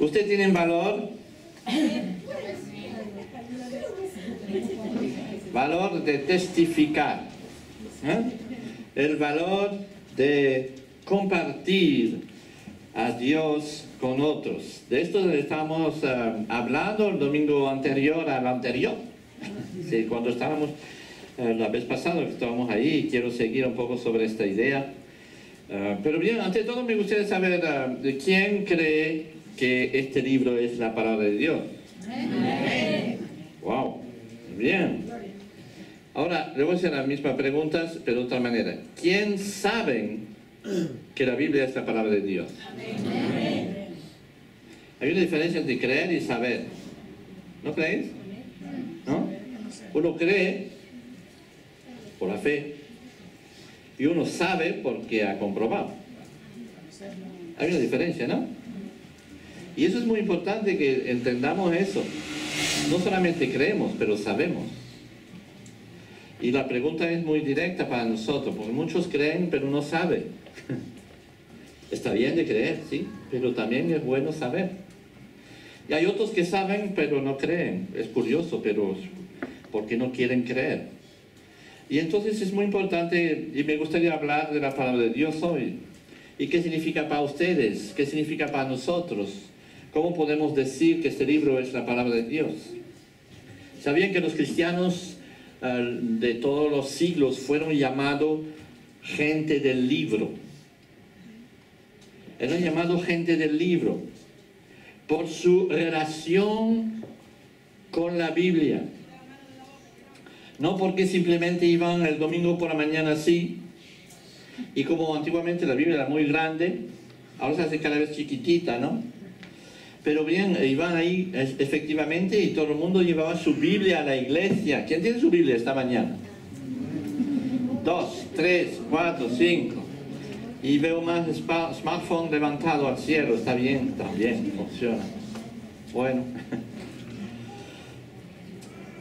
¿Usted tiene valor? Valor de testificar, el valor de compartir a Dios con otros. De esto estamos hablando el domingo anterior al anterior, sí, cuando estábamos la vez pasada, que estábamos ahí, y quiero seguir un poco sobre esta idea. Pero bien, ante todo me gustaría saber de quién cree que este libro es la palabra de Dios. Wow, bien. Ahora, le voy a hacer las mismas preguntas, pero de otra manera. ¿Quién sabe que la Biblia es la palabra de Dios? Hay una diferencia entre creer y saber. ¿No creéis? ¿No? Uno cree por la fe y uno sabe porque ha comprobado. Hay una diferencia, ¿no? Y eso es muy importante que entendamos eso. No solamente creemos, pero sabemos. Y la pregunta es muy directa para nosotros, porque muchos creen, pero no saben. Está bien de creer, sí, pero también es bueno saber. Y hay otros que saben, pero no creen. Es curioso, pero porque no quieren creer. Y entonces es muy importante, y me gustaría hablar de la palabra de Dios hoy. ¿Y qué significa para ustedes? ¿Qué significa para nosotros? ¿Cómo podemos decir que este libro es la palabra de Dios? ¿Sabían que los cristianos de todos los siglos fueron llamados gente del libro? Eran llamados gente del libro por su relación con la Biblia. No porque simplemente iban el domingo por la mañana así, y como antiguamente la Biblia era muy grande, ahora se hace cada vez chiquitita, ¿no? Pero bien, iban ahí efectivamente y todo el mundo llevaba su Biblia a la iglesia. ¿Quién tiene su Biblia esta mañana? 2, 3, 4, 5. Y veo más smartphone levantado al cielo. Está bien, también funciona. Bueno.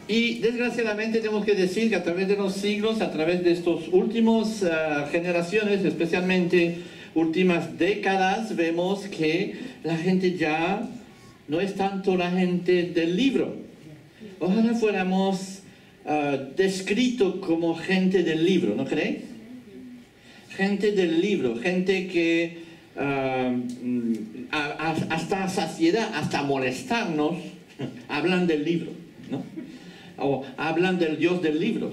Y desgraciadamente tenemos que decir que a través de los siglos, a través de estos últimos generaciones, especialmente últimas décadas, vemos que la gente ya no es tanto la gente del libro. Ojalá fuéramos descritos como gente del libro, ¿no creéis? Gente del libro, gente que hasta saciedad, hasta molestarnos, hablan del libro, ¿no? O hablan del Dios del libro.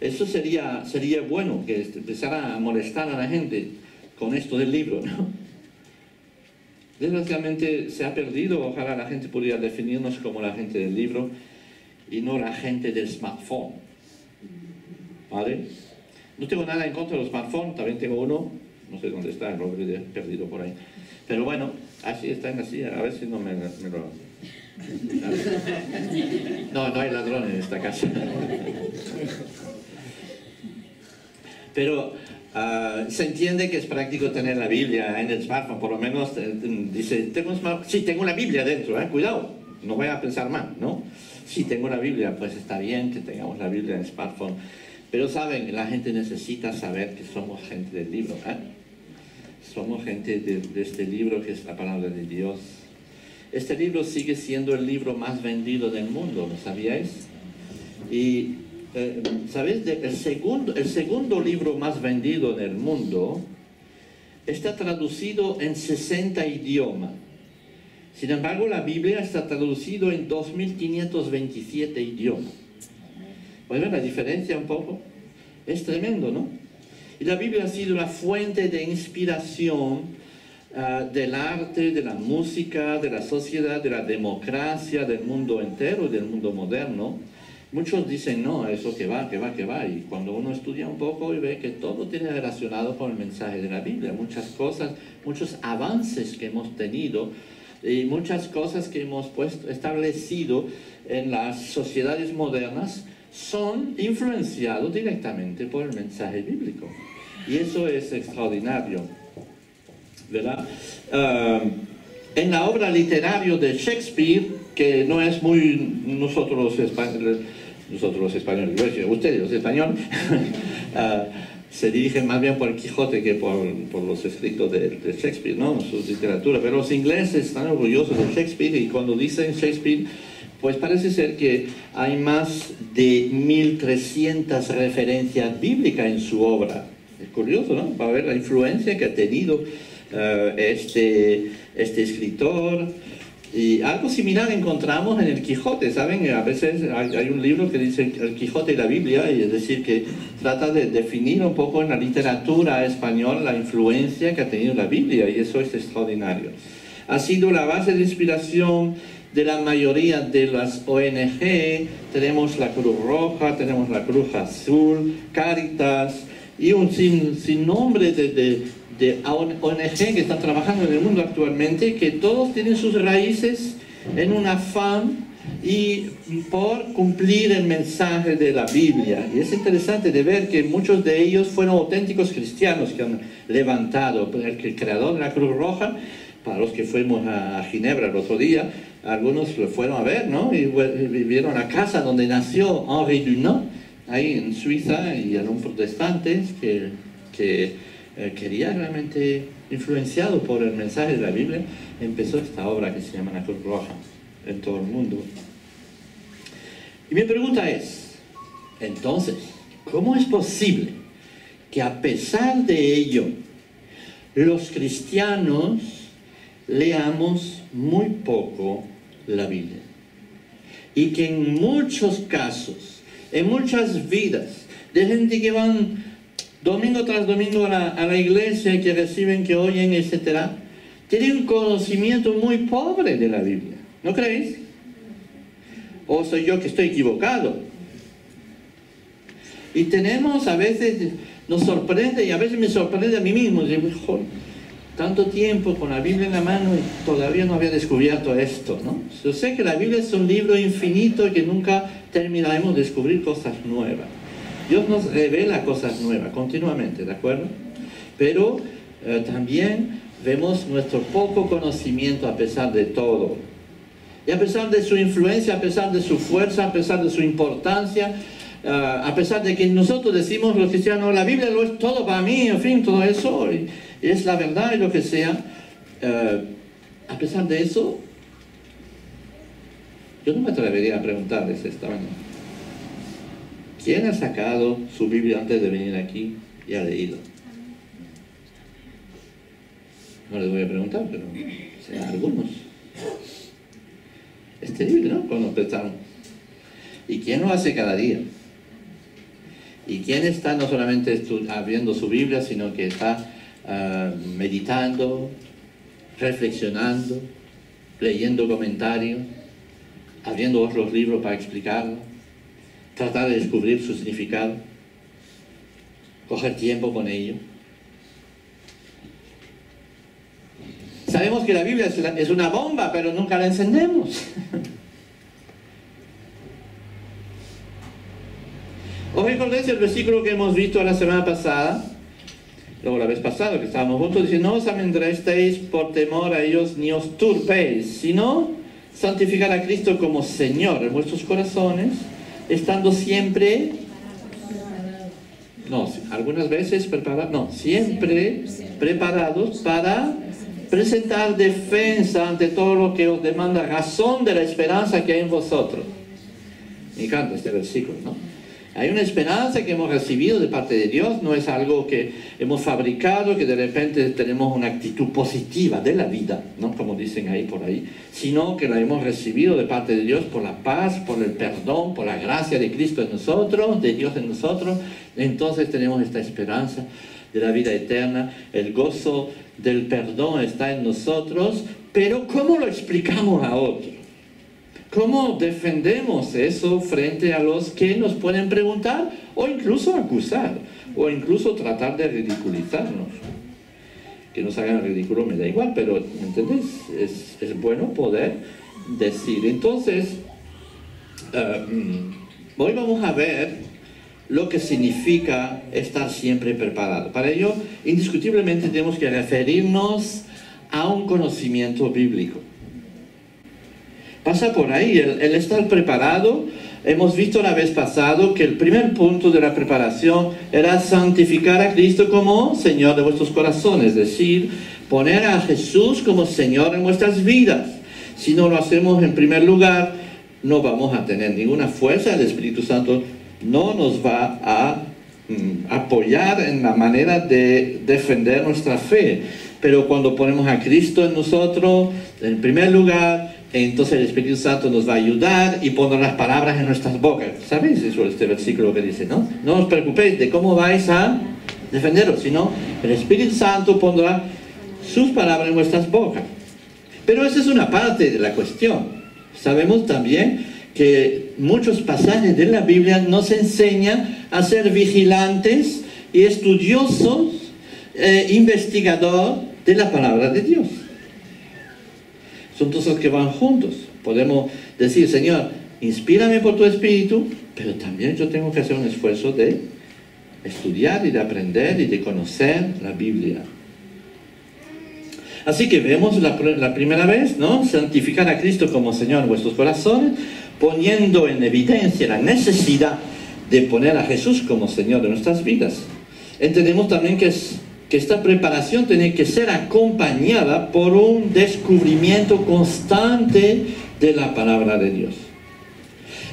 Eso sería bueno, que empezara a molestar a la gente con esto del libro, ¿no? Desgraciadamente se ha perdido. Ojalá la gente pudiera definirnos como la gente del libro y no la gente del smartphone. ¿Vale? No tengo nada en contra de los smartphones, también tengo uno, no sé dónde está, lo he perdido por ahí. Pero bueno, así están así, a ver si no me lo... No, no hay ladrones en esta casa. Pero se entiende que es práctico tener la Biblia en el smartphone, por lo menos dice, sí, tengo la Biblia dentro, cuidado, no voy a pensar mal, ¿no? Sí, tengo la Biblia, pues está bien que tengamos la Biblia en el smartphone, pero saben, la gente necesita saber que somos gente del libro, somos gente de este libro que es la palabra de Dios. Este libro sigue siendo el libro más vendido del mundo, ¿lo sabíais? Y ¿sabéis? El segundo libro más vendido del mundo está traducido en 60 idiomas. Sin embargo, la Biblia está traducido en 2527 idiomas. ¿Pueden ver la diferencia un poco? Es tremendo, ¿no? Y la Biblia ha sido la fuente de inspiración del arte, de la música, de la sociedad, de la democracia, del mundo entero, del mundo moderno. Muchos dicen, no, eso que va. Y cuando uno estudia un poco y ve que todo tiene relacionado con el mensaje de la Biblia, muchas cosas, muchos avances que hemos tenido y muchas cosas que hemos establecido en las sociedades modernas son influenciados directamente por el mensaje bíblico. Y eso es extraordinario, ¿verdad? En la obra literaria de Shakespeare, que no es muy, nosotros los españoles, nosotros los españoles, ustedes los españoles, se dirigen más bien por el Quijote que por los escritos de Shakespeare, ¿no? Su literatura. Pero los ingleses están orgullosos de Shakespeare, y cuando dicen Shakespeare, pues parece ser que hay más de 1300 referencias bíblicas en su obra. Es curioso, ¿no? Para ver la influencia que ha tenido este escritor. Y algo similar encontramos en el Quijote, ¿saben? A veces hay un libro que dice el Quijote y la Biblia, y es decir, que trata de definir un poco en la literatura española la influencia que ha tenido la Biblia, y eso es extraordinario. Ha sido la base de inspiración de la mayoría de las ONG. Tenemos la Cruz Roja, tenemos la Cruz Azul, Cáritas, y un sinnúmero de ONG que están trabajando en el mundo actualmente, que todos tienen sus raíces en un afán y por cumplir el mensaje de la Biblia. Y es interesante de ver que muchos de ellos fueron auténticos cristianos que han levantado. El creador de la Cruz Roja, para los que fuimos a Ginebra el otro día, algunos lo fueron a ver, ¿no? Y vivieron la casa donde nació Henri Dunant, ahí en Suiza, y eran protestantes que quería realmente, influenciado por el mensaje de la Biblia, empezó esta obra que se llama la Cruz Roja en todo el mundo. Y mi pregunta es, entonces, ¿cómo es posible que a pesar de ello los cristianos leamos muy poco la Biblia? Y que en muchos casos, en muchas vidas de gente que van domingo tras domingo a la iglesia, que reciben, que oyen, etc., tienen un conocimiento muy pobre de la Biblia. ¿No creéis? ¿O soy yo que estoy equivocado? Y tenemos, a veces nos sorprende, y a veces me sorprende a mí mismo, digo, joder, tanto tiempo con la Biblia en la mano y todavía no había descubierto esto, ¿no? Yo sé que la Biblia es un libro infinito y que nunca terminaremos de descubrir cosas nuevas. Dios nos revela cosas nuevas continuamente, ¿de acuerdo? Pero también vemos nuestro poco conocimiento a pesar de todo. Y a pesar de su influencia, a pesar de su fuerza, a pesar de su importancia, a pesar de que nosotros decimos los cristianos, la Biblia lo es todo para mí, en fin, todo eso, y es la verdad y lo que sea, a pesar de eso, yo no me atrevería a preguntarles esta mañana, ¿quién ha sacado su Biblia antes de venir aquí y ha leído? No les voy a preguntar, pero serán algunos. Es terrible, ¿no? Cuando pensamos. ¿Y quién lo hace cada día? ¿Y quién está no solamente abriendo su Biblia, sino que está meditando, reflexionando, leyendo comentarios, abriendo otros libros para explicarlo? Tratar de descubrir su significado, coger tiempo con ello. Sabemos que la Biblia es una bomba, pero nunca la encendemos. ¿Os recordáis el versículo que hemos visto la semana pasada? Luego la vez pasada que estábamos juntos, dice, no os amedrentéis por temor a ellos, ni os turbéis, sino santificar a Cristo como Señor en vuestros corazones, estando siempre, no, algunas veces preparados, no, siempre preparados para presentar defensa ante todo lo que os demanda razón de la esperanza que hay en vosotros. Me encanta este versículo, ¿no? Hay una esperanza que hemos recibido de parte de Dios, no es algo que hemos fabricado, que de repente tenemos una actitud positiva de la vida, ¿no? Como dicen ahí por ahí, sino que la hemos recibido de parte de Dios por la paz, por el perdón, por la gracia de Cristo en nosotros, de Dios en nosotros. Entonces tenemos esta esperanza de la vida eterna, el gozo del perdón está en nosotros, pero ¿cómo lo explicamos a otros? ¿Cómo defendemos eso frente a los que nos pueden preguntar o incluso acusar o incluso tratar de ridiculizarnos? Que nos hagan el ridículo me da igual, pero ¿me entendés? Es bueno poder decir. Entonces, hoy vamos a ver lo que significa estar siempre preparado. Para ello, indiscutiblemente tenemos que referirnos a un conocimiento bíblico. pasa por ahí, el estar preparado. Hemos visto la vez pasado que el primer punto de la preparación era santificar a Cristo como Señor de vuestros corazones, es decir, poner a Jesús como Señor en vuestras vidas. Si no lo hacemos en primer lugar, no vamos a tener ninguna fuerza. El Espíritu Santo no nos va a apoyar en la manera de defender nuestra fe. Pero cuando ponemos a Cristo en nosotros, en primer lugar, entonces el Espíritu Santo nos va a ayudar y pondrá las palabras en nuestras bocas. ¿Sabéis eso, este versículo que dice, no? No os preocupéis de cómo vais a defenderos, sino el Espíritu Santo pondrá sus palabras en vuestras bocas. Pero esa es una parte de la cuestión. Sabemos también que muchos pasajes de la Biblia nos enseñan a ser vigilantes y estudiosos, investigador de la palabra de Dios. Son cosas que van juntos. Podemos decir, Señor, inspírame por tu Espíritu, pero también yo tengo que hacer un esfuerzo de estudiar y de aprender y de conocer la Biblia. Así que vemos la primera vez, ¿no? Santificar a Cristo como Señor en vuestros corazones, poniendo en evidencia la necesidad de poner a Jesús como Señor de nuestras vidas. Entendemos también que esta preparación tiene que ser acompañada por un descubrimiento constante de la palabra de Dios.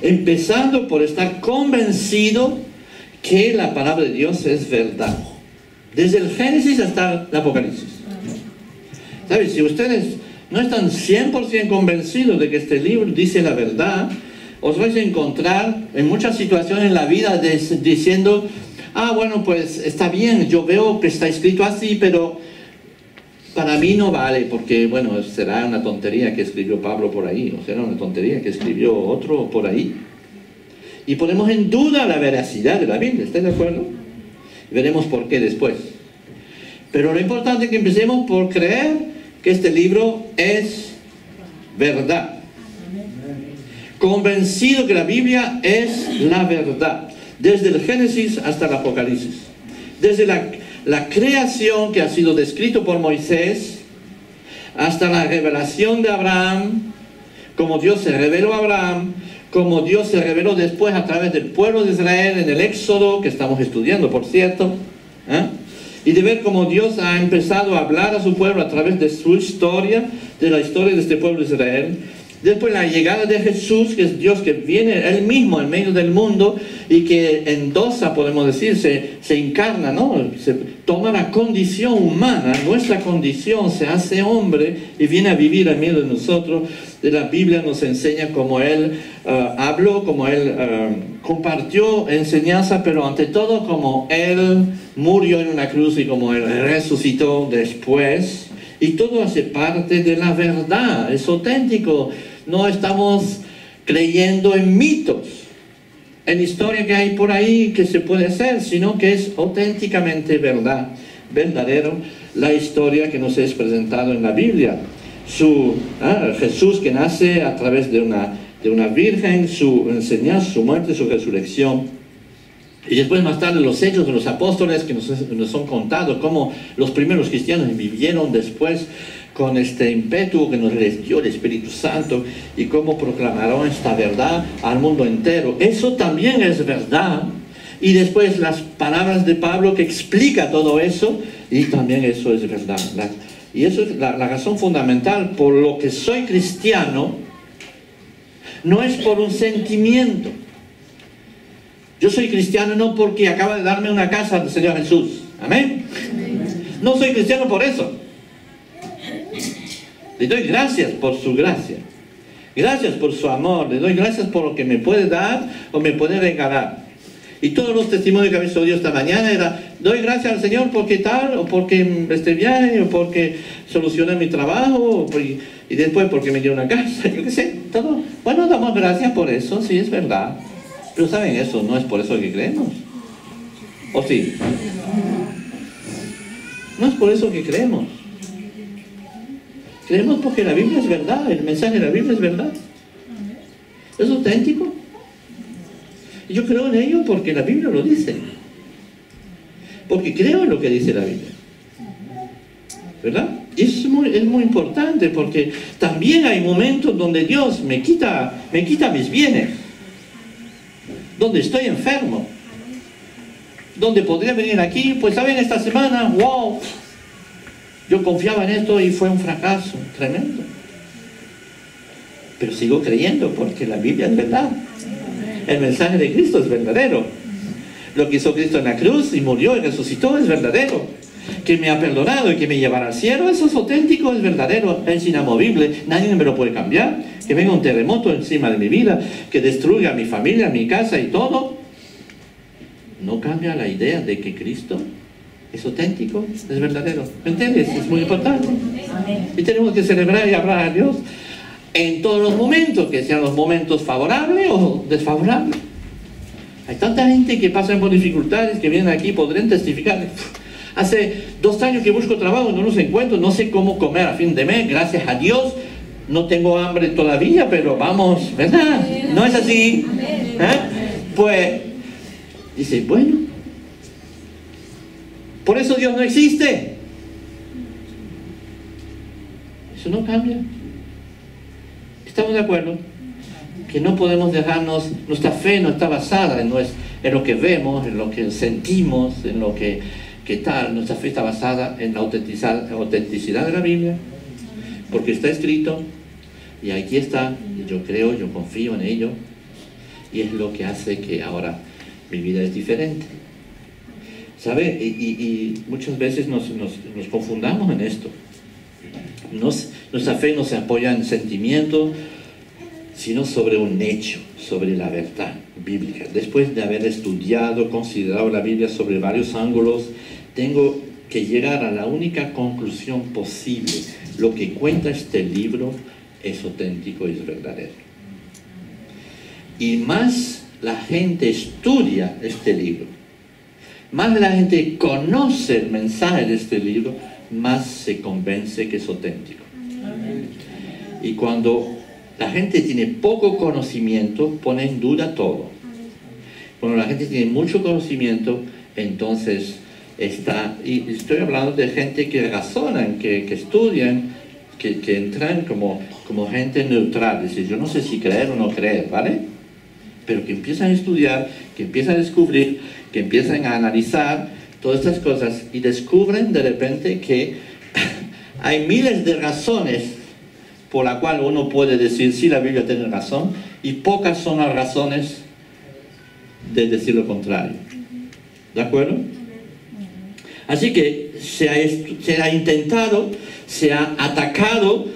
Empezando por estar convencido que la palabra de Dios es verdad. Desde el Génesis hasta el Apocalipsis. ¿Sabes? Si ustedes no están 100% convencidos de que este libro dice la verdad, os vais a encontrar en muchas situaciones en la vida diciendo, bueno, pues está bien, yo veo que está escrito así, pero para mí no vale, porque, bueno, será una tontería que escribió Pablo por ahí, o será una tontería que escribió otro por ahí. Y ponemos en duda la veracidad de la Biblia, ¿estáis de acuerdo? Y veremos por qué después. Pero lo importante es que empecemos por creer que este libro es verdad. Convencido que la Biblia es la verdad. Desde el Génesis hasta el Apocalipsis. Desde la creación que ha sido descrito por Moisés, hasta la revelación de Abraham, como Dios se reveló a Abraham, como Dios se reveló después a través del pueblo de Israel en el Éxodo, que estamos estudiando, por cierto, y de ver cómo Dios ha empezado a hablar a su pueblo a través de su historia, de la historia de este pueblo de Israel. Después la llegada de Jesús, que es Dios que viene Él mismo en medio del mundo y que endosa, podemos decir, se encarna, ¿no? Se toma la condición humana, nuestra condición, se hace hombre y viene a vivir en medio de nosotros. De la Biblia nos enseña cómo Él habló, cómo Él compartió enseñanza, pero ante todo cómo Él murió en una cruz y cómo Él resucitó después. Y todo hace parte de la verdad, es auténtico. No estamos creyendo en mitos, en historia que hay por ahí que se puede hacer, sino que es auténticamente verdad, verdadero, la historia que nos es presentado en la Biblia. Jesús que nace a través de una virgen, su enseñanza, su muerte, su resurrección. Y después más tarde los hechos de los apóstoles que nos son contados, cómo los primeros cristianos vivieron después con este ímpetu que nos les dio el Espíritu Santo y cómo proclamaron esta verdad al mundo entero. Eso también es verdad. Y después las palabras de Pablo que explica todo eso, y también eso es verdad. Y eso es la razón fundamental por lo que soy cristiano. No es por un sentimiento. Yo soy cristiano no porque acaba de darme una casa del Señor Jesús. Amén. No soy cristiano por eso. Le doy gracias por su gracia. Gracias por su amor. Le doy gracias por lo que me puede dar o me puede regalar. Y todos los testimonios que habéis oído esta mañana era, doy gracias al Señor porque tal, o porque este viaje, o porque solucioné mi trabajo, y después porque me dio una casa, yo qué sé, todo. Bueno, damos gracias por eso, sí, es verdad. Pero ¿saben eso? No es por eso que creemos. ¿O sí? No es por eso que creemos. Creemos porque la Biblia es verdad, el mensaje de la Biblia es verdad. Es auténtico. Y yo creo en ello porque la Biblia lo dice. Porque creo en lo que dice la Biblia. ¿Verdad? Y eso es muy importante, porque también hay momentos donde Dios me quita mis bienes, donde estoy enfermo, donde podría venir aquí, pues saben, esta semana, wow, yo confiaba en esto y fue un fracaso tremendo. Pero sigo creyendo porque la Biblia es verdad. El mensaje de Cristo es verdadero. Lo que hizo Cristo en la cruz y murió y resucitó es verdadero. Que me ha perdonado y que me llevará al cielo, eso es auténtico, es verdadero, es inamovible, nadie me lo puede cambiar. Que venga un terremoto encima de mi vida, que destruya a mi familia, mi casa y todo, no cambia la idea de que Cristo es auténtico, es verdadero. ¿Me entiendes? Es muy importante. Y tenemos que celebrar y hablar a Dios en todos los momentos, que sean los momentos favorables o desfavorables. Hay tanta gente que pasa por dificultades, que vienen aquí, podrían testificar. Hace 2 años que busco trabajo, no los encuentro, no sé cómo comer a fin de mes, gracias a Dios, no tengo hambre todavía, pero vamos, ¿verdad? ¿No es así? Pues, dice, bueno, por eso Dios no existe. Eso no cambia. ¿Estamos de acuerdo? Que no podemos dejarnos, nuestra fe no está basada en lo que vemos, en lo que sentimos, en lo que tal. Nuestra fe está basada en la autenticidad de la Biblia, porque está escrito, y aquí está, yo creo, yo confío en ello, y es lo que hace que ahora mi vida es diferente. ¿Sabe? Y muchas veces nos confundamos en esto. Nuestra fe no se apoya en sentimientos, sino sobre un hecho, sobre la verdad bíblica. Después de haber estudiado, considerado la Biblia sobre varios ángulos, tengo que llegar a la única conclusión posible. Lo que cuenta este libro es auténtico y es verdadero. Y más la gente estudia este libro, más la gente conoce el mensaje de este libro, más se convence que es auténtico. Y cuando la gente tiene poco conocimiento, pone en duda todo. Cuando la gente tiene mucho conocimiento, entonces y estoy hablando de gente que razonan, que estudian, que entran como gente neutral, es decir, yo no sé si creer o no creer, ¿vale? Pero que empiezan a estudiar, que empiezan a descubrir, que empiezan a analizar todas estas cosas y descubren de repente que hay miles de razones por la cual uno puede decir sí, la Biblia tiene razón, y pocas son las razones de decir lo contrario. ¿De acuerdo? Así que se ha intentado, se ha atacado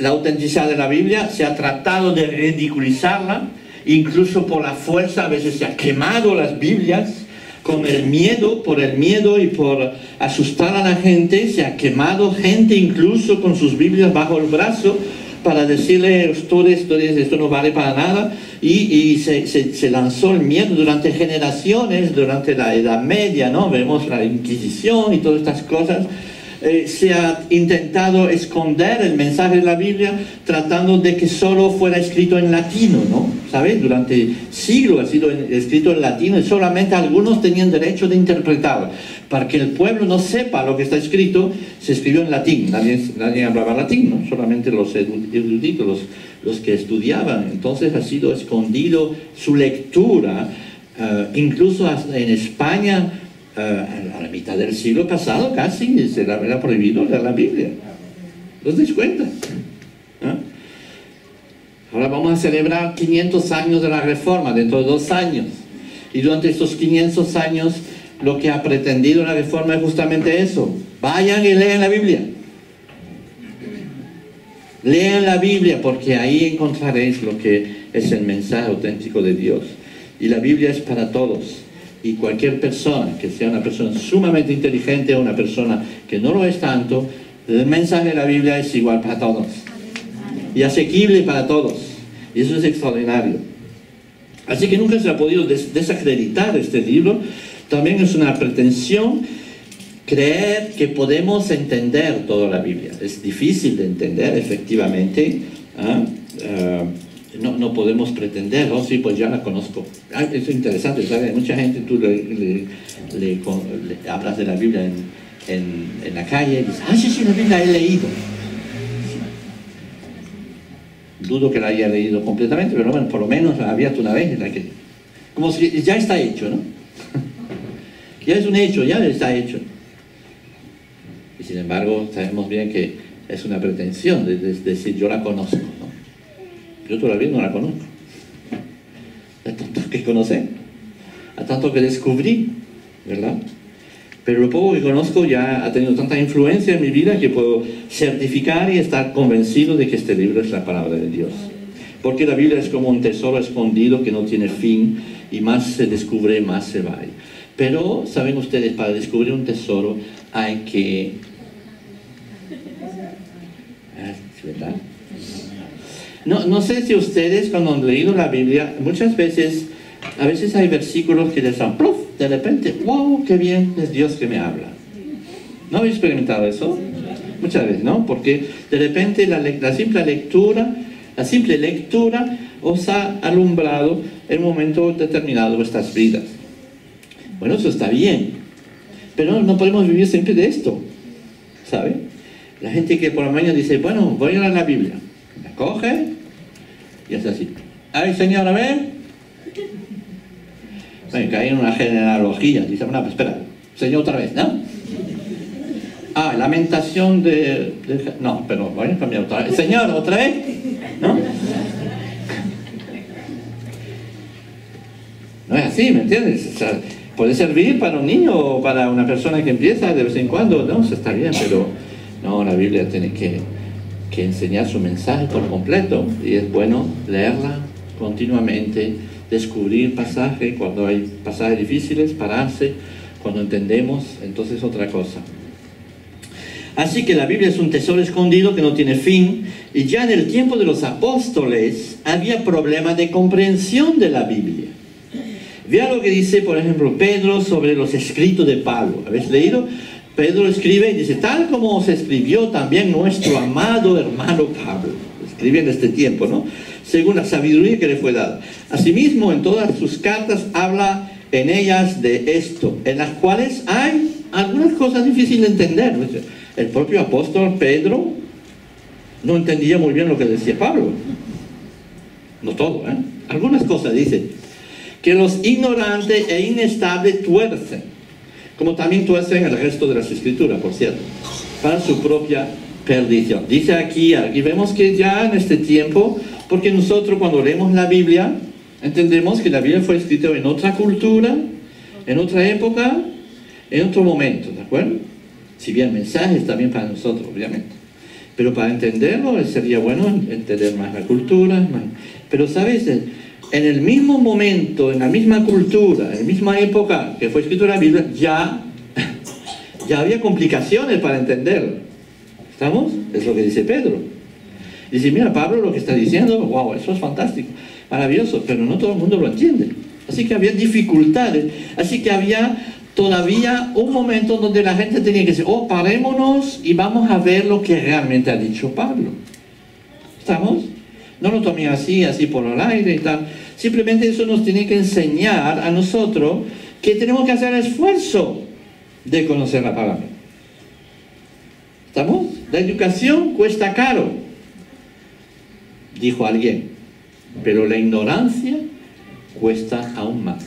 la autenticidad de la Biblia, se ha tratado de ridiculizarla, incluso por la fuerza a veces se ha quemado las Biblias, con el miedo, por el miedo y por asustar a la gente, se ha quemado gente incluso con sus Biblias bajo el brazo para decirle, ustedes, esto no vale para nada, y se lanzó el miedo durante generaciones, durante la Edad Media, ¿no? Vemos la Inquisición y todas estas cosas. Se ha intentado esconder el mensaje de la Biblia tratando de que solo fuera escrito en latino, ¿no? ¿Sabes? Durante siglos ha sido escrito en latino y solamente algunos tenían derecho de interpretarlo. Para que el pueblo no sepa lo que está escrito, se escribió en latín. Nadie hablaba latín, ¿no? Solamente los eruditos, los que estudiaban. Entonces ha sido escondido su lectura, incluso en España. A la mitad del siglo pasado casi se era prohibido leer la Biblia. ¿Os dais cuenta? Ahora vamos a celebrar 500 años de la Reforma dentro de 2 años. Y durante estos 500 años lo que ha pretendido la Reforma es justamente eso. Vayan y lean la Biblia. Lean la Biblia porque ahí encontraréis lo que es el mensaje auténtico de Dios. Y la Biblia es para todos. Y cualquier persona, que sea una persona sumamente inteligente o una persona que no lo es tanto, el mensaje de la Biblia es igual para todos. Y asequible para todos. Y eso es extraordinario. Así que nunca se ha podido desacreditar este libro. También es una pretensión creer que podemos entender toda la Biblia. Es difícil de entender, efectivamente. No podemos pretender, oh sí, pues ya la conozco. Es interesante, ¿sabes? Mucha gente, tú le hablas de la Biblia en la calle y dice, ah, sí, la Biblia he leído. Dudo que la haya leído completamente, pero bueno, por lo menos la ha abierto una vez. Como si ya está hecho, ¿no? Ya es un hecho, ya está hecho. Y sin embargo, sabemos bien que es una pretensión de decir, yo la conozco, ¿no? Yo todavía no la conozco. Hay tanto que conocer, hay tanto que descubrí, ¿verdad? Pero lo poco que conozco ya ha tenido tanta influencia en mi vida que puedo certificar y estar convencido de que este libro es la palabra de Dios. Porque la Biblia es como un tesoro escondido que no tiene fin, y más se descubre, más se va. Pero, ¿saben ustedes? Para descubrir un tesoro hay que... ¿verdad? No sé si ustedes, cuando han leído la Biblia, muchas veces, a veces hay versículos que les dan, ¡pluf! De repente, ¡wow! ¡Qué bien! Es Dios que me habla. ¿No habéis experimentado eso? Muchas veces, ¿no? Porque de repente la simple lectura os ha alumbrado en un momento determinado de vuestras vidas. Bueno, eso está bien, pero no podemos vivir siempre de esto, ¿sabe? La gente que por la mañana dice, bueno, voy a leer la Biblia, la coge y hace así, ¡ay, Señor, a ver! Bueno, cae en una genealogía, dice, bueno, pues espera, Señor, otra vez, ¿no? Ah, lamentación no, pero voy a cambiar otra vez. Señor, otra vez, ¿no? No es así, ¿me entiendes? O sea, puede servir para un niño o para una persona que empieza de vez en cuando, no, eso está bien, pero no, la Biblia tiene que enseñar su mensaje por completo, y es bueno leerla continuamente, descubrir pasajes, cuando hay pasajes difíciles, pararse, cuando entendemos, entonces otra cosa. Así que la Biblia es un tesoro escondido que no tiene fin, y ya en el tiempo de los apóstoles había problemas de comprensión de la Biblia. Vea lo que dice, por ejemplo, Pedro sobre los escritos de Pablo. ¿Habéis leído? Pedro escribe y dice, tal como se escribió también nuestro amado hermano Pablo. Escribe en este tiempo, ¿no? Según la sabiduría que le fue dada. Asimismo, en todas sus cartas habla en ellas de esto, en las cuales hay algunas cosas difíciles de entender. El propio apóstol Pedro no entendía muy bien lo que decía Pablo. No todo, ¿eh? Algunas cosas dice, que los ignorantes e inestables tuercen, como también tuercen el resto de las escrituras, por cierto, para su propia perdición. Dice aquí vemos que ya en este tiempo, porque nosotros cuando leemos la Biblia, entendemos que la Biblia fue escrita en otra cultura, en otra época, en otro momento, ¿de acuerdo? Si bien mensajes también para nosotros, obviamente. Pero para entenderlo sería bueno entender más la cultura. Pero, ¿sabes? En el mismo momento, en la misma cultura, en la misma época que fue escrita la Biblia, ya había complicaciones para entenderlo. ¿Estamos? Es lo que dice Pedro. Dice, mira, Pablo lo que está diciendo, wow, eso es fantástico, maravilloso, pero no todo el mundo lo entiende. Así que había dificultades, así que había todavía un momento donde la gente tenía que decir, oh, parémonos y vamos a ver lo que realmente ha dicho Pablo. ¿Estamos? No lo tomen así por el aire y tal. Simplemente eso nos tiene que enseñar a nosotros que tenemos que hacer el esfuerzo de conocer la palabra. ¿Estamos? La educación cuesta caro, dijo alguien, pero la ignorancia cuesta aún más.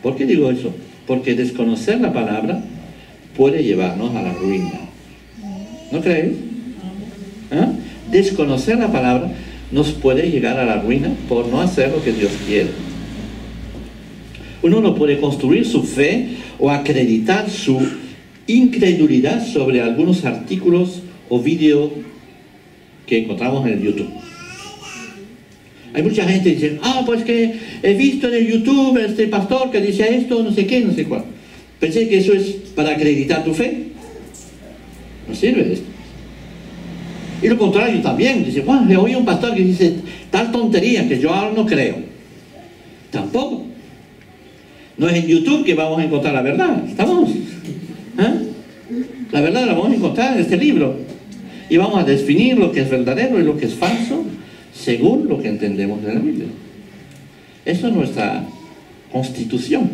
¿Por qué digo eso? Porque desconocer la palabra puede llevarnos a la ruina. ¿No creéis? ¿Eh? Desconocer la palabra nos puede llegar a la ruina por no hacer lo que Dios quiere. Uno no puede construir su fe o acreditar su incredulidad sobre algunos artículos o vídeos que encontramos en el YouTube. Hay mucha gente que dice, pues que he visto en el YouTube este pastor que dice esto, no sé qué, no sé cuál. Pensé que eso es para acreditar tu fe. No sirve esto. Y lo contrario también, dice, he oído un pastor que dice tal tontería que yo ahora no creo. Tampoco. No es en YouTube que vamos a encontrar la verdad, ¿estamos? La verdad la vamos a encontrar en este libro. Y vamos a definir lo que es verdadero y lo que es falso, según lo que entendemos de la Biblia. Eso es nuestra constitución.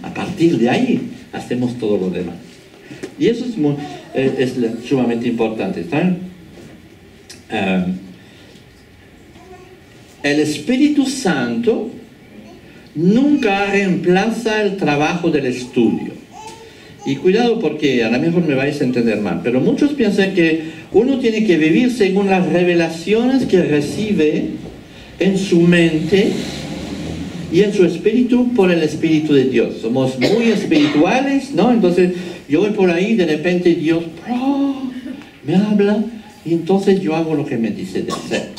A partir de ahí hacemos todo lo demás. Y eso es sumamente importante. El Espíritu Santo nunca reemplaza el trabajo del estudio. Y cuidado porque a lo mejor me vais a entender mal, pero muchos piensan que uno tiene que vivir según las revelaciones que recibe en su mente y en su espíritu por el Espíritu de Dios. Somos muy espirituales, ¿no? Entonces yo voy por ahí, de repente Dios me habla y entonces yo hago lo que me dice de hacer.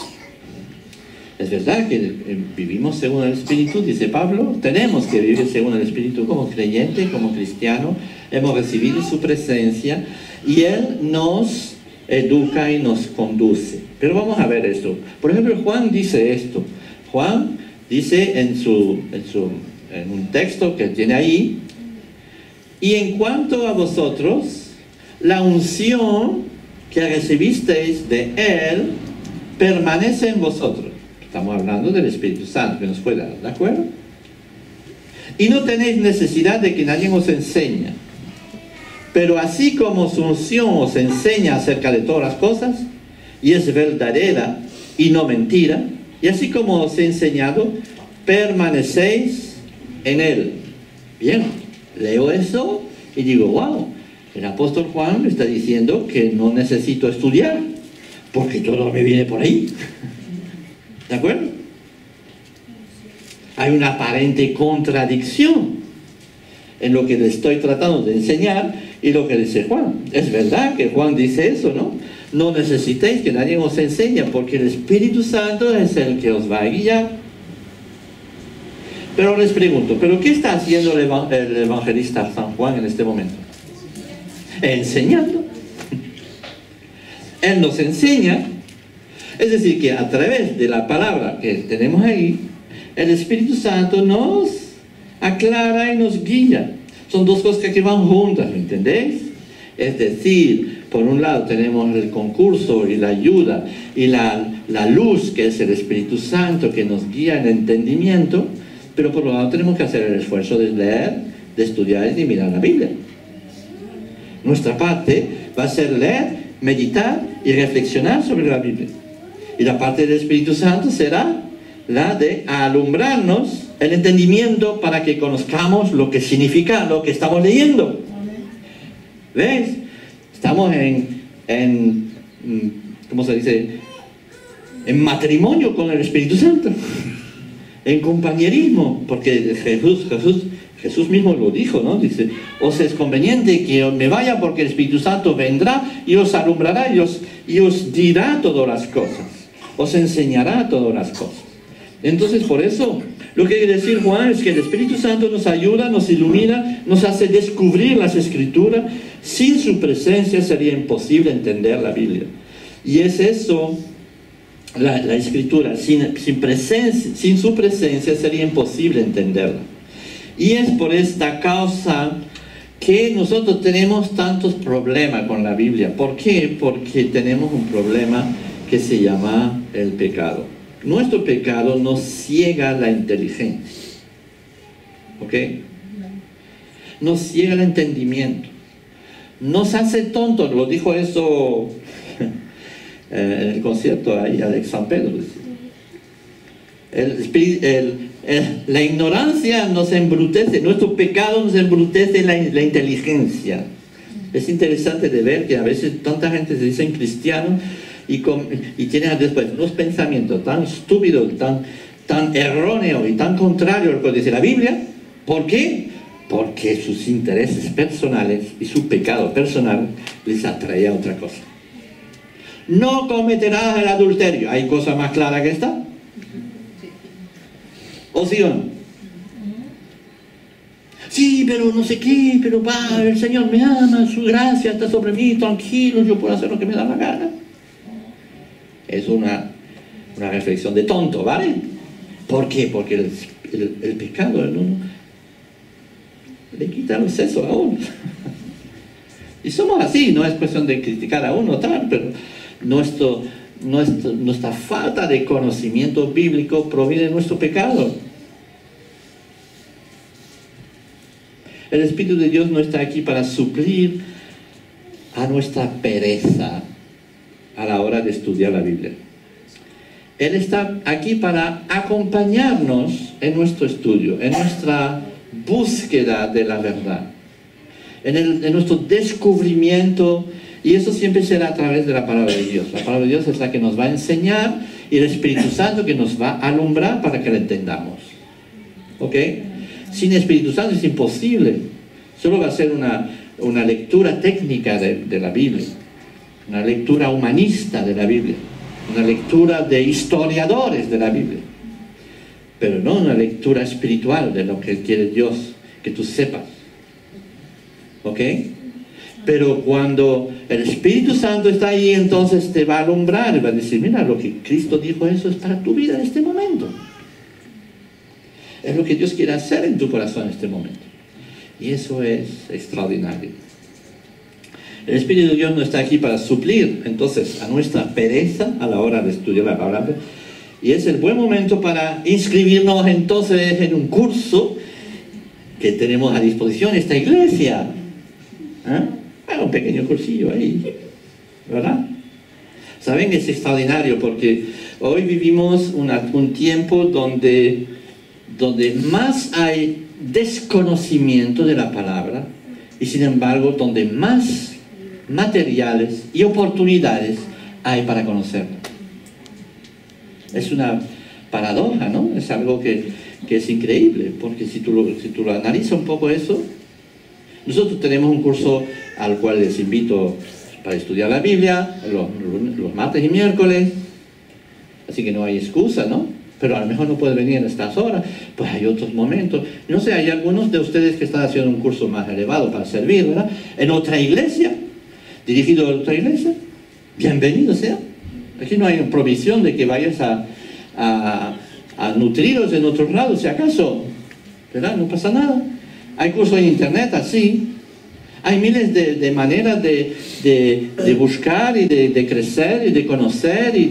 Es verdad que vivimos según el Espíritu, dice Pablo, tenemos que vivir según el Espíritu como creyente, como cristiano, hemos recibido su presencia y Él nos educa y nos conduce. Pero vamos a ver esto. Por ejemplo, Juan dice esto. Juan dice en un texto que tiene ahí, y en cuanto a vosotros, la unción que recibisteis de Él permanece en vosotros. Estamos hablando del Espíritu Santo que nos puede dar, ¿de acuerdo? Y no tenéis necesidad de que nadie os enseñe. Pero así como su unción os enseña acerca de todas las cosas, y es verdadera y no mentira, y así como os he enseñado, permanecéis en Él. Bien, leo eso y digo, wow, el apóstol Juan me está diciendo que no necesito estudiar, porque todo me viene por ahí. ¿De acuerdo? Hay una aparente contradicción en lo que le estoy tratando de enseñar y lo que dice Juan. Es verdad que Juan dice eso, ¿no? No necesitéis que nadie os enseñe, porque el Espíritu Santo es el que os va a guiar. Pero les pregunto, ¿pero qué está haciendo el evangelista San Juan en este momento? Enseñando. Él nos enseña. Es decir, que a través de la palabra que tenemos ahí, el Espíritu Santo nos aclara y nos guía. Son dos cosas que van juntas, ¿me entendéis? Es decir, por un lado tenemos el concurso y la ayuda y la luz, que es el Espíritu Santo, que nos guía en el entendimiento, pero por otro lado tenemos que hacer el esfuerzo de leer, de estudiar y de mirar la Biblia. Nuestra parte va a ser leer, meditar y reflexionar sobre la Biblia. Y la parte del Espíritu Santo será la de alumbrarnos el entendimiento para que conozcamos lo que significa lo que estamos leyendo. ¿Ves? Estamos ¿cómo se dice? En matrimonio con el Espíritu Santo. En compañerismo, porque Jesús mismo lo dijo, ¿no? Dice, os es conveniente que me vaya porque el Espíritu Santo vendrá y os alumbrará y os dirá todas las cosas. Os enseñará todas las cosas. Entonces, por eso, lo que quiere decir Juan es que el Espíritu Santo nos ayuda, nos ilumina, nos hace descubrir las Escrituras. Sin su presencia sería imposible entender la Biblia. Y es eso, la Escritura, sin su presencia sería imposible entenderla. Y es por esta causa que nosotros tenemos tantos problemas con la Biblia. ¿Por qué? Porque tenemos un problema que se llama el pecado. Nuestro pecado nos ciega la inteligencia. ¿Ok? Nos ciega el entendimiento. Nos hace tontos. Lo dijo eso en el concierto ahí, Alex San Pedro. La ignorancia nos embrutece. Nuestro pecado nos embrutece la inteligencia. Es interesante de ver que a veces tanta gente se dice cristiano y tienen después unos pensamientos tan estúpidos, tan erróneos y tan contrarios a lo que dice la Biblia. ¿Por qué? Porque sus intereses personales y su pecado personal les atrae a otra cosa. No cometerás el adulterio. ¿Hay cosa más clara que esta? ¿O sí o no? Sí, pero no sé qué, pero va, el Señor me ama, su gracia está sobre mí, tranquilo, yo puedo hacer lo que me da la gana. Es una reflexión de tonto, ¿vale? ¿Por qué? Porque el pecado le quita los sesos a uno. Y somos así, no es cuestión de criticar a uno, tal, pero nuestra falta de conocimiento bíblico proviene de nuestro pecado. El Espíritu de Dios no está aquí para suplir a nuestra pereza a la hora de estudiar la Biblia. Él está aquí para acompañarnos en nuestro estudio, en nuestra búsqueda de la verdad, en nuestro descubrimiento, y eso siempre será a través de la palabra de Dios. La palabra de Dios es la que nos va a enseñar y el Espíritu Santo que nos va a alumbrar para que la entendamos. ¿Ok? Sin Espíritu Santo es imposible. Solo va a ser una lectura técnica de la Biblia, una lectura humanista de la Biblia, una lectura de historiadores de la Biblia, pero no una lectura espiritual de lo que quiere Dios que tú sepas. ¿Ok? Pero cuando el Espíritu Santo está ahí, entonces te va a alumbrar y va a decir, mira, lo que Cristo dijo, eso es para tu vida en este momento. Es lo que Dios quiere hacer en tu corazón en este momento. Y eso es extraordinario. El Espíritu de Dios no está aquí para suplir, entonces, a nuestra pereza a la hora de estudiar la palabra. Y es el buen momento para inscribirnos entonces en un curso que tenemos a disposición esta iglesia. Un pequeño cursillo ahí, ¿verdad? Saben, es extraordinario porque hoy vivimos un tiempo donde más hay desconocimiento de la palabra y sin embargo donde más materiales y oportunidades hay para conocerla. Es una paradoja, ¿no? Es algo que es increíble, porque si tú lo analizas un poco eso, nosotros tenemos un curso al cual les invito para estudiar la Biblia los martes y miércoles, así que no hay excusa, ¿no? Pero a lo mejor no puede venir a estas horas, pues hay otros momentos. No sé, hay algunos de ustedes que están haciendo un curso más elevado para servir, ¿verdad? En otra iglesia, dirigido a otra iglesia, bienvenido sea. Aquí no hay provisión de que vayas a nutriros en otros lados, si acaso, ¿verdad? No pasa nada. Hay cursos en internet así. Hay miles de maneras de buscar y de crecer y de conocer y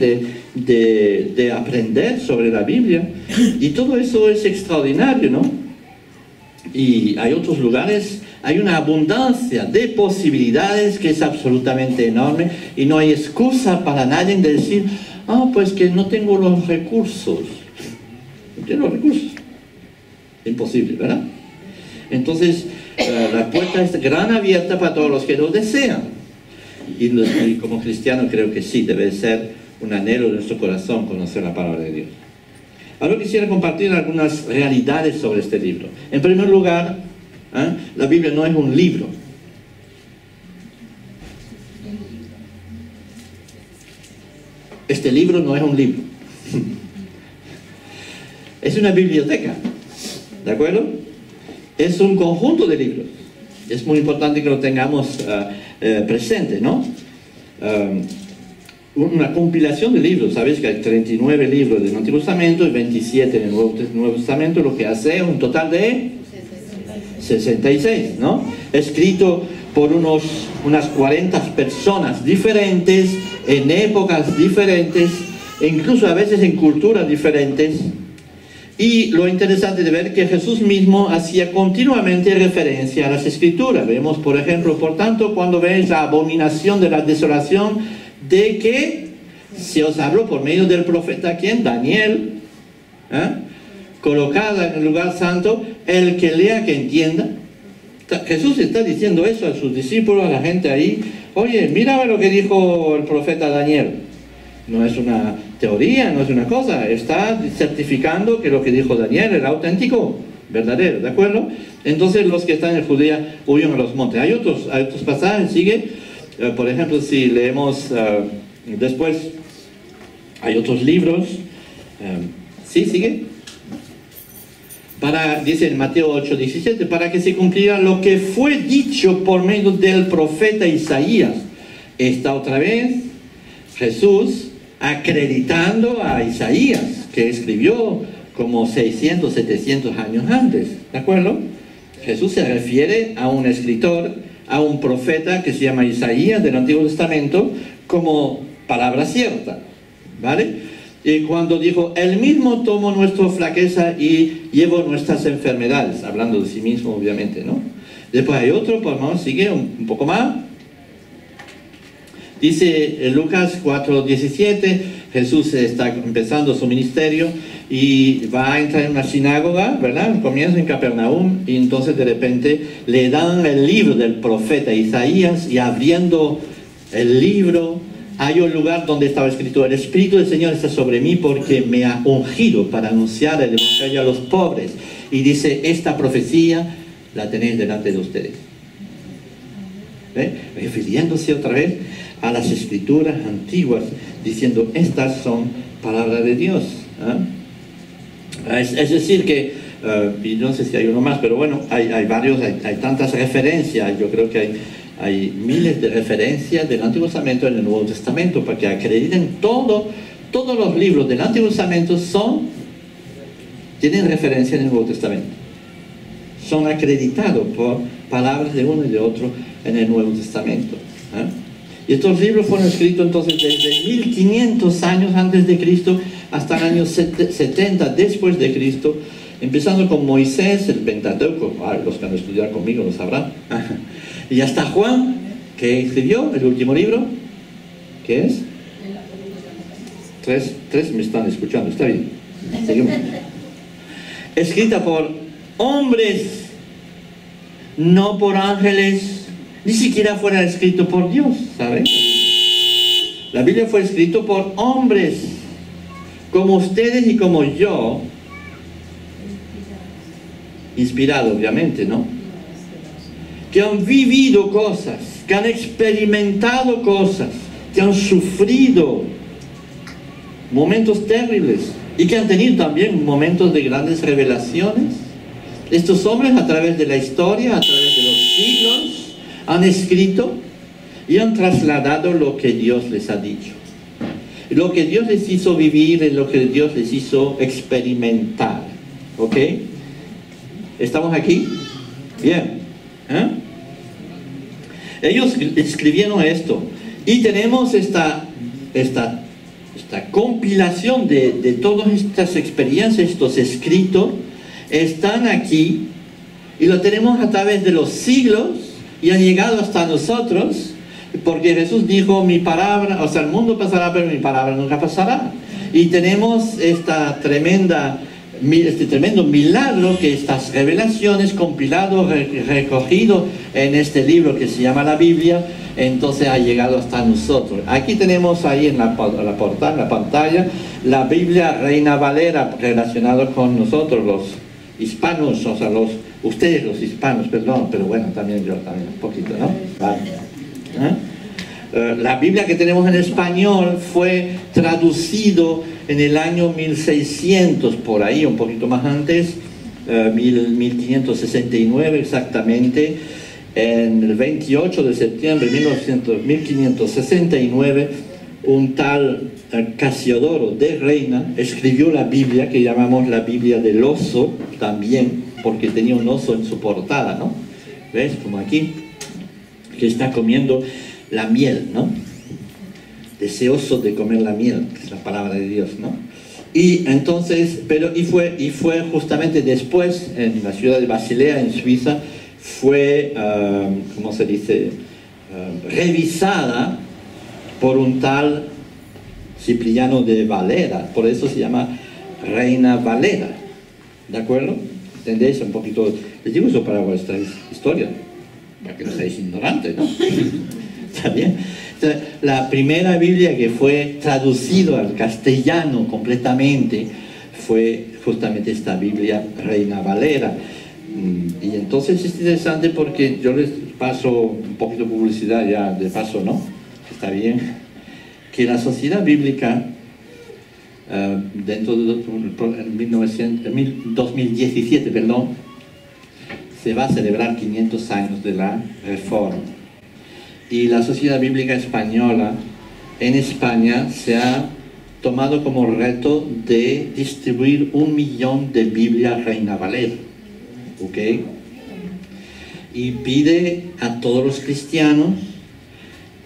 de aprender sobre la Biblia. Y todo eso es extraordinario, ¿no? Y hay otros lugares, hay una abundancia de posibilidades que es absolutamente enorme y no hay excusa para nadie de decir, pues que no tengo los recursos. No tengo los recursos. Imposible, ¿verdad? Entonces, la puerta es gran abierta para todos los que lo desean. Y como cristiano creo que sí, debe ser un anhelo de nuestro corazón conocer la palabra de Dios. Ahora quisiera compartir algunas realidades sobre este libro. En primer lugar, la Biblia no es un libro. Este libro no es un libro. Es una biblioteca. ¿De acuerdo? Es un conjunto de libros. Es muy importante que lo tengamos presente, ¿no? Una compilación de libros. Sabéis que hay 39 libros del Antiguo Testamento y 27 del Nuevo Testamento, lo que hace un total de 66, ¿no? Escrito por unas 40 personas diferentes, en épocas diferentes, e incluso a veces en culturas diferentes. Y lo interesante de ver que Jesús mismo hacía continuamente referencia a las Escrituras. Vemos, por ejemplo, por tanto, cuando veis la abominación de la desolación, de que se os habló por medio del profeta, ¿quién? Daniel, colocada en el lugar santo, el que lea que entienda. Jesús está diciendo eso a sus discípulos, a la gente ahí. Oye, mira lo que dijo el profeta Daniel. No es una teoría, no es una cosa, está certificando que lo que dijo Daniel era auténtico, verdadero, ¿de acuerdo? Entonces los que están en Judea huyen a los montes. Hay otros pasajes, sigue, por ejemplo, si leemos después, hay otros libros, ¿sí? Sigue. Dice en Mateo 8:17, para que se cumpliera lo que fue dicho por medio del profeta Isaías. Esta otra vez, Jesús acreditando a Isaías, que escribió como 600, 700 años antes, ¿de acuerdo? Jesús se refiere a un escritor, a un profeta que se llama Isaías del Antiguo Testamento, como palabra cierta, ¿vale? Y cuando dijo, él mismo tomó nuestra flaqueza y llevó nuestras enfermedades, hablando de sí mismo obviamente, ¿no? Después hay otro, por favor, sigue un poco más. Dice en Lucas 4:17, Jesús está empezando su ministerio y va a entrar en una sinagoga, ¿verdad? Comienza en Capernaum y entonces de repente le dan el libro del profeta Isaías y abriendo el libro hay un lugar donde estaba escrito: el Espíritu del Señor está sobre mí porque me ha ungido para anunciar el evangelio a los pobres. Y dice, esta profecía la tenéis delante de ustedes. ¿Ve? Refiriéndose otra vez a las escrituras antiguas, diciendo, estas son palabras de Dios. Es decir que, y no sé si hay uno más, pero bueno, hay varios, hay tantas referencias. Yo creo que hay miles de referencias del Antiguo Testamento en el Nuevo Testamento, para que acrediten todos los libros del Antiguo Testamento tienen referencia en el Nuevo Testamento. Son acreditados por palabras de uno y de otro en el Nuevo Testamento. Y estos libros fueron escritos entonces desde 1500 años antes de Cristo hasta el año 70 después de Cristo, empezando con Moisés, el Pentateuco, los que han estudiado conmigo lo sabrán, y hasta Juan, que escribió el último libro, ¿qué es? Tres me están escuchando, está bien. Seguimos. Escrita por hombres, no por ángeles, ni siquiera fuera escrito por Dios, ¿saben? La Biblia fue escrita por hombres, como ustedes y como yo, inspirado obviamente, ¿no? Que han vivido cosas, que han experimentado cosas, que han sufrido momentos terribles y que han tenido también momentos de grandes revelaciones. Estos hombres, a través de la historia, a través de los siglos, han escrito y han trasladado lo que Dios les ha dicho, lo que Dios les hizo vivir, y lo que Dios les hizo experimentar. ¿Ok? ¿Estamos aquí? Bien. Ellos escribieron esto y tenemos esta compilación de todas estas experiencias, estos escritos están aquí y lo tenemos a través de los siglos y han llegado hasta nosotros, porque Jesús dijo, mi palabra, o sea, el mundo pasará, pero mi palabra nunca pasará. Y tenemos este tremendo milagro, que estas revelaciones compiladas, recogido en este libro que se llama la Biblia, entonces ha llegado hasta nosotros. Aquí tenemos ahí en la pantalla, la Biblia Reina Valera, relacionado con nosotros los hispanos, o sea, ustedes los hispanos, perdón, pero bueno, también yo también un poquito, ¿no? Vale. La Biblia que tenemos en español fue traducido en el año 1600, por ahí, un poquito más antes, 1569 exactamente, en el 28 de septiembre de 1569, un tal Casiodoro de Reina escribió la Biblia, que llamamos la Biblia del oso, también, porque tenía un oso en su portada, ¿no? ¿Ves? Como aquí, que está comiendo la miel, ¿no? Deseoso de comer la miel, que es la palabra de Dios, ¿no? Y entonces, fue justamente después, en la ciudad de Basilea, en Suiza, fue, ¿cómo se dice? Revisada por un tal Cipriano de Valera, por eso se llama Reina Valera, ¿de acuerdo? ¿Entendéis un poquito? Les digo eso para vuestra historia, para que no seáis ignorantes, ¿no? ¿Está bien? Entonces, la primera Biblia que fue traducida al castellano completamente fue justamente esta Biblia Reina Valera. Y entonces es interesante porque yo les paso un poquito de publicidad ya de paso, ¿no? Está bien. Que la Sociedad Bíblica, dentro de 2017, perdón, se va a celebrar 500 años de la Reforma. Y la Sociedad Bíblica Española, en España, se ha tomado como reto de distribuir 1 millón de Biblias Reina Valera. ¿Ok? Y pide a todos los cristianos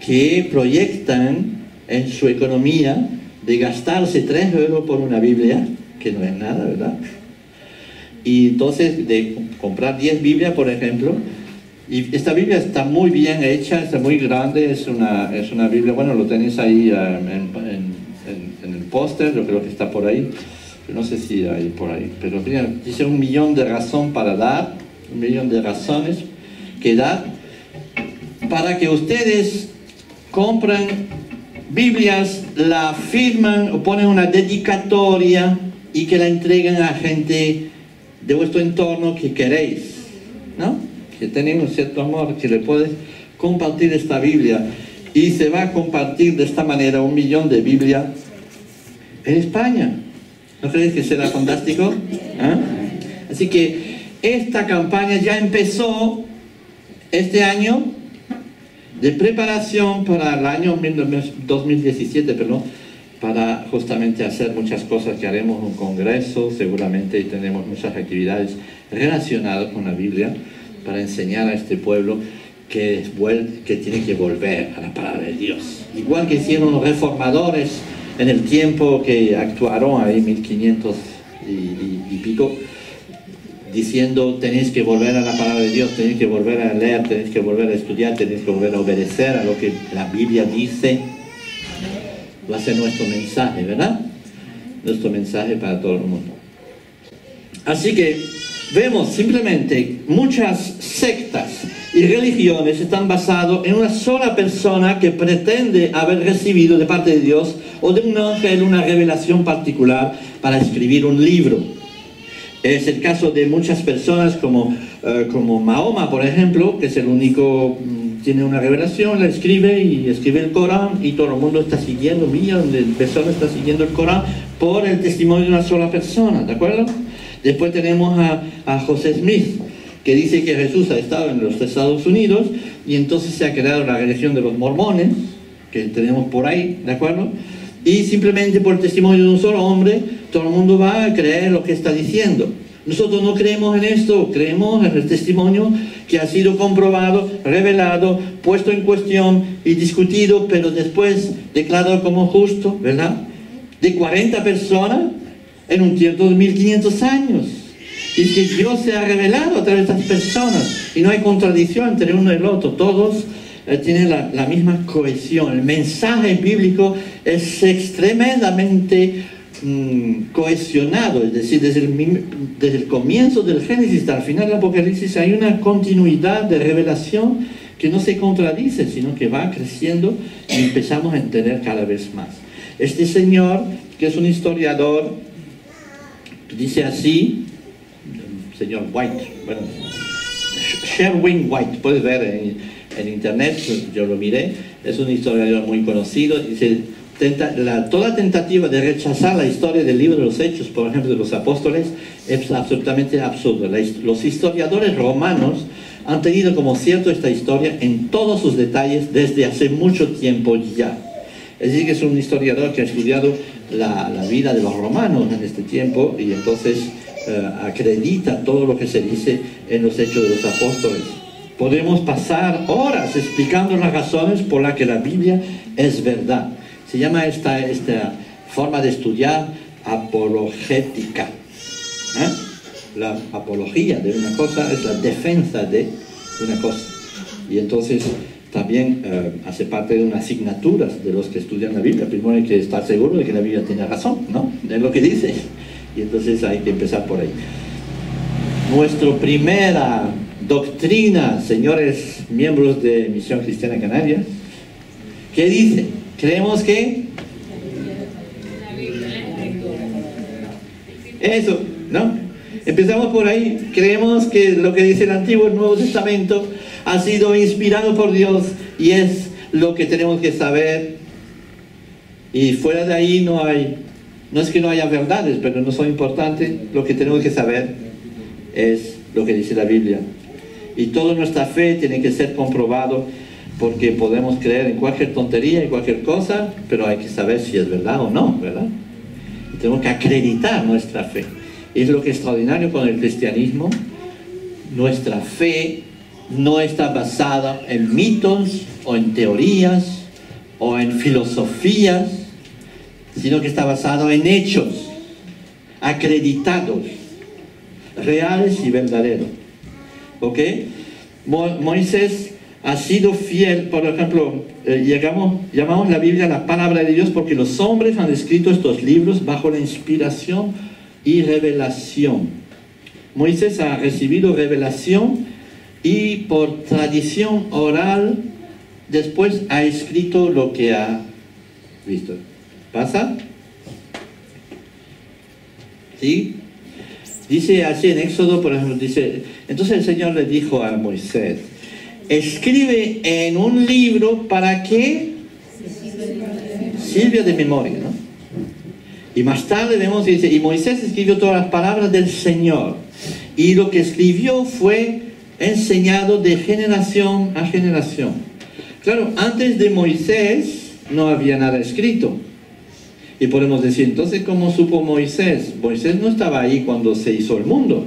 que proyectan en su economía de gastarse 3 euros por una Biblia, que no es nada, ¿verdad? Y entonces de comprar 10 Biblias, por ejemplo, Y esta Biblia está muy bien hecha, está muy grande, es una Biblia, bueno, lo tenéis ahí en el póster, yo creo que está por ahí, no sé si hay por ahí, pero mira, dice 1.000.000 de razones para dar, 1.000.000 de razones que dar, para que ustedes compran Biblias, la firman o ponen una dedicatoria y que la entreguen a gente de vuestro entorno que queréis, ¿no? Que tienen un cierto amor, que le puedes compartir esta Biblia. Y se va a compartir de esta manera 1.000.000 de Biblia en España. ¿No creéis que será fantástico? ¿Ah? Así que esta campaña ya empezó este año de preparación para el año 2017, perdón, para justamente hacer muchas cosas que haremos un congreso, seguramente, y tenemos muchas actividades relacionadas con la Biblia para enseñar a este pueblo que tiene que volver a la palabra de Dios. Igual que hicieron los reformadores en el tiempo que actuaron ahí, 1500 y pico, diciendo tenéis que volver a la palabra de Dios, tenéis que volver a leer, tenéis que volver a estudiar, tenéis que volver a obedecer a lo que la Biblia dice. Va a ser nuestro mensaje, ¿verdad? Nuestro mensaje para todo el mundo. Así que vemos simplemente muchas sectas y religiones están basadas en una sola persona que pretende haber recibido de parte de Dios o de un ángel una revelación particular para escribir un libro. Es el caso de muchas personas como Mahoma, por ejemplo, que es el único, tiene una revelación, la escribe y escribe el Corán y todo el mundo está siguiendo, millones de personas están siguiendo el Corán por el testimonio de una sola persona, ¿de acuerdo? Después tenemos a José Smith, que dice que Jesús ha estado en los Estados Unidos y entonces se ha creado la religión de los mormones, que tenemos por ahí, ¿de acuerdo? Y simplemente por el testimonio de un solo hombre, todo el mundo va a creer lo que está diciendo. Nosotros no creemos en esto, creemos en el testimonio que ha sido comprobado, revelado, puesto en cuestión y discutido, pero después declarado como justo, ¿verdad? De 40 personas en un tiempo de 1500 años. Y que Dios se ha revelado a través de estas personas y no hay contradicción entre uno y el otro, todos tienen la misma cohesión. El mensaje bíblico es tremendamente cohesionado, es decir, desde el comienzo del Génesis hasta el final del Apocalipsis hay una continuidad de revelación que no se contradice, sino que va creciendo y empezamos a entender cada vez más. Este señor, que es un historiador, dice así, señor White, bueno, Sherwin White, puedes ver en internet, yo lo miré, es un historiador muy conocido, dice, toda tentativa de rechazar la historia del libro de los Hechos, por ejemplo, de los apóstoles, es absolutamente absurdo. Los historiadores romanos han tenido como cierto esta historia en todos sus detalles desde hace mucho tiempo ya. Es decir, que es un historiador que ha estudiado la vida de los romanos en este tiempo y entonces acredita todo lo que se dice en los Hechos de los Apóstoles. Podemos pasar horas explicando las razones por las que la Biblia es verdad. Se llama esta forma de estudiar apologética. La apología de una cosa es la defensa de una cosa. Y entonces también hace parte de unas asignaturas de los que estudian la Biblia. Primero hay que estar seguro de que la Biblia tiene razón, ¿no? De lo que dice. Y entonces hay que empezar por ahí. Nuestra primera doctrina, señores miembros de Misión Cristiana Canarias, ¿qué dice? Creemos que eso, ¿no? Empezamos por ahí. Creemos que lo que dice el Antiguo y el Nuevo Testamento ha sido inspirado por Dios y es lo que tenemos que saber. Y fuera de ahí no es que no haya verdades, pero no son importantes. Lo que tenemos que saber es lo que dice la Biblia. Y toda nuestra fe tiene que ser comprobado, porque podemos creer en cualquier tontería y cualquier cosa, pero hay que saber si es verdad o no, ¿verdad? Y tenemos que acreditar nuestra fe. Y es lo que es extraordinario con el cristianismo. Nuestra fe no está basada en mitos o en teorías o en filosofías, sino que está basado en hechos acreditados, reales y verdaderos. ¿Ok? Moisés ha sido fiel. Por ejemplo, llamamos la Biblia la palabra de Dios porque los hombres han escrito estos libros bajo la inspiración y revelación. Moisés ha recibido revelación y por tradición oral después ha escrito lo que ha visto. ¿Pasa? ¿Sí? Dice así en Éxodo, por ejemplo, dice, entonces el Señor le dijo a Moisés, escribe en un libro para que sirva de memoria, ¿no? Y más tarde vemos, dice, y Moisés escribió todas las palabras del Señor, y lo que escribió fue enseñado de generación a generación. Claro, antes de Moisés no había nada escrito. Y podemos decir, entonces, ¿cómo supo Moisés? Moisés no estaba ahí cuando se hizo el mundo.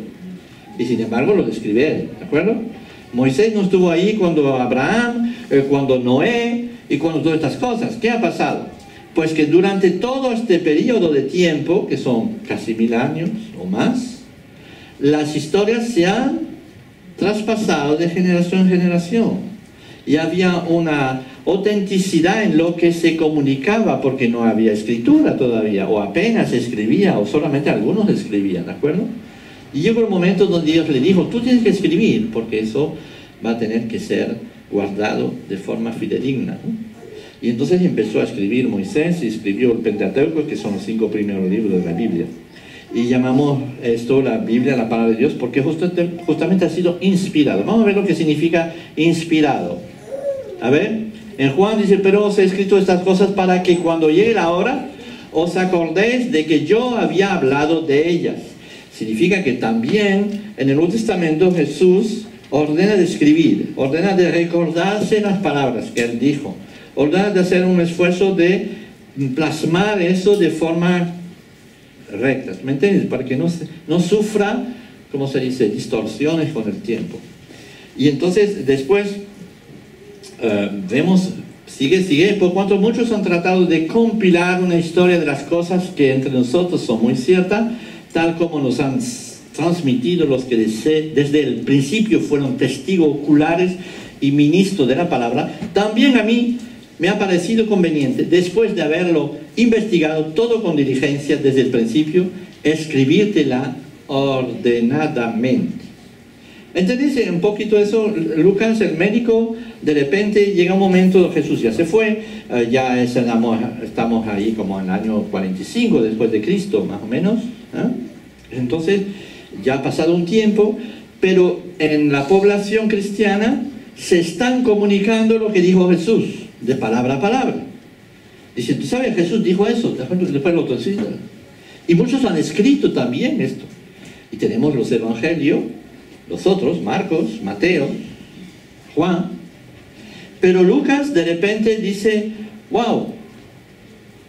Y sin embargo lo describe él, ¿de acuerdo? Moisés no estuvo ahí cuando Abraham, cuando Noé y cuando todas estas cosas. ¿Qué ha pasado? Pues que durante todo este periodo de tiempo, que son casi 1000 años o más, las historias se han traspasado de generación en generación. Y había una autenticidad en lo que se comunicaba porque no había escritura todavía, o apenas escribía, o solamente algunos escribían, ¿de acuerdo? Y llegó el momento donde Dios le dijo, tú tienes que escribir, porque eso va a tener que ser guardado de forma fidedigna, ¿no? Y entonces empezó a escribir Moisés y escribió el Pentateuco, que son los 5 primeros libros de la Biblia. Y llamamos esto la Biblia, la palabra de Dios, porque justamente ha sido inspirado. Vamos a ver lo que significa inspirado. A ver, en Juan dice, pero os he escrito estas cosas para que cuando llegue la hora os acordéis de que yo había hablado de ellas. Significa que también en el Nuevo Testamento Jesús ordena de escribir, ordena de recordarse las palabras que él dijo, ordena de hacer un esfuerzo de plasmar eso de forma recta, ¿me entiendes? Para que no sufra, ¿cómo se dice?, distorsiones con el tiempo. Y entonces después vemos, sigue, por cuanto muchos han tratado de compilar una historia de las cosas que entre nosotros son muy ciertas, tal como nos han transmitido los que desde el principio fueron testigos oculares y ministros de la palabra, también a mí me ha parecido conveniente, después de haberlo investigado todo con diligencia desde el principio, escribírtela ordenadamente. ¿Entendéis un poquito eso? Lucas, el médico, de repente llega un momento, Jesús ya se fue, ya estamos ahí como en el año 45 después de Cristo, más o menos, ¿eh? Entonces, ya ha pasado un tiempo, pero en la población cristiana se están comunicando lo que dijo Jesús, de palabra a palabra. Dicen, ¿tú sabes? Jesús dijo eso, después lo otro, sí. Y muchos han escrito también esto. Y tenemos los evangelios, los otros, Marcos, Mateo, Juan. Pero Lucas de repente dice, wow,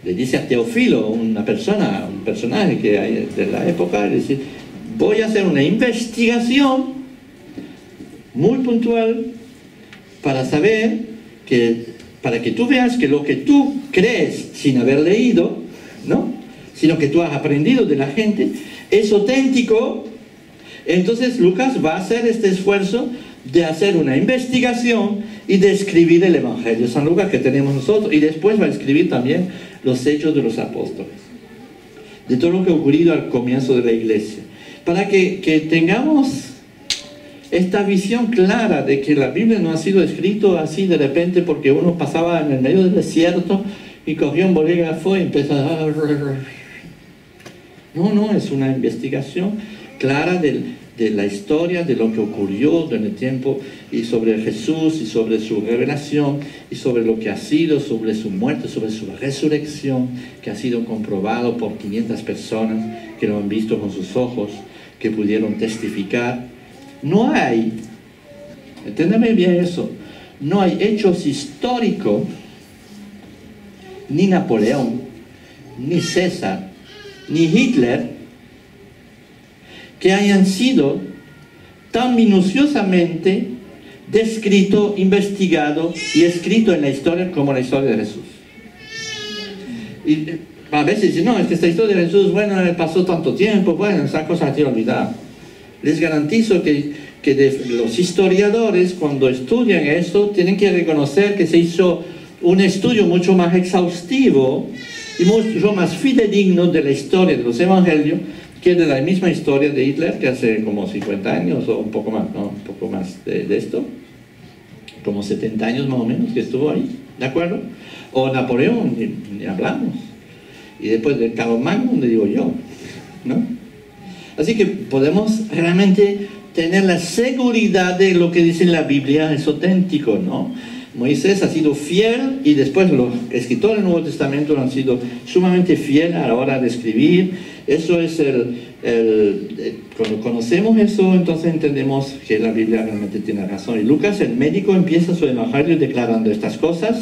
le dice a Teófilo, un personaje que hay de la época, le dice, voy a hacer una investigación muy puntual para saber para que tú veas que lo que tú crees sin haber leído, ¿no?, sino que tú has aprendido de la gente, es auténtico. Entonces Lucas va a hacer este esfuerzo de hacer una investigación y de escribir el Evangelio de San Lucas que tenemos nosotros, y después va a escribir también los Hechos de los Apóstoles, de todo lo que ha ocurrido al comienzo de la iglesia, para que tengamos esta visión clara de que la Biblia no ha sido escrito así de repente porque uno pasaba en el medio del desierto y cogió un bolígrafo y empezó a... No, es una investigación clara de la historia, de lo que ocurrió en el tiempo, y sobre Jesús, y sobre su revelación, y sobre lo que ha sido, sobre su muerte, sobre su resurrección, que ha sido comprobado por 500 personas que lo han visto con sus ojos, que pudieron testificar. No hay, entiéndame bien eso, no hay hechos históricos, ni Napoleón, ni César, ni Hitler, que hayan sido tan minuciosamente descrito, investigado y escrito en la historia como la historia de Jesús. Y a veces dicen, no, es que esta historia de Jesús, bueno, pasó tanto tiempo, bueno, esa cosa se ha olvidado. les garantizo que los historiadores, cuando estudian esto, tienen que reconocer que se hizo un estudio mucho más exhaustivo y mucho más fidedigno de la historia de los evangelios que de la misma historia de Hitler, que hace como 50 años o un poco más, ¿no? Un poco más de esto, como 70 años más o menos que estuvo ahí, ¿de acuerdo? O Napoleón, ni hablamos. Y después de Carlomagno, le digo yo, ¿no? Así que podemos realmente tener la seguridad de lo que dice la Biblia es auténtico, ¿no? Moisés ha sido fiel y después los escritores del Nuevo Testamento han sido sumamente fieles a la hora de escribir. Eso es cuando conocemos eso, entonces entendemos que la Biblia realmente tiene razón. Y Lucas, el médico, empieza su evangelio declarando estas cosas.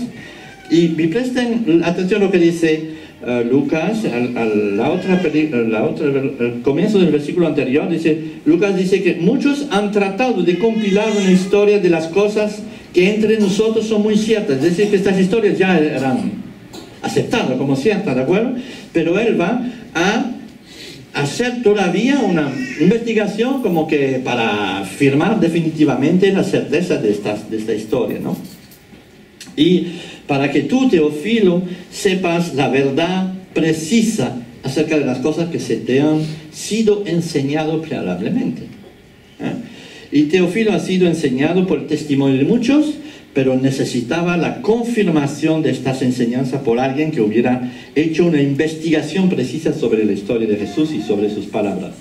Y presten atención a lo que dice Lucas, al comienzo del versículo anterior. Lucas dice que muchos han tratado de compilar una historia de las cosas que entre nosotros son muy ciertas. Es decir, que estas historias ya eran aceptadas como ciertas, ¿de acuerdo? Pero él va a hacer todavía una investigación como que para afirmar definitivamente la certeza de esta historia, ¿no? Y para que tú, Teófilo, sepas la verdad precisa acerca de las cosas que se te han sido enseñado prealablemente. Y Teófilo ha sido enseñado por el testimonio de muchos, pero necesitaba la confirmación de estas enseñanzas por alguien que hubiera hecho una investigación precisa sobre la historia de Jesús y sobre sus palabras.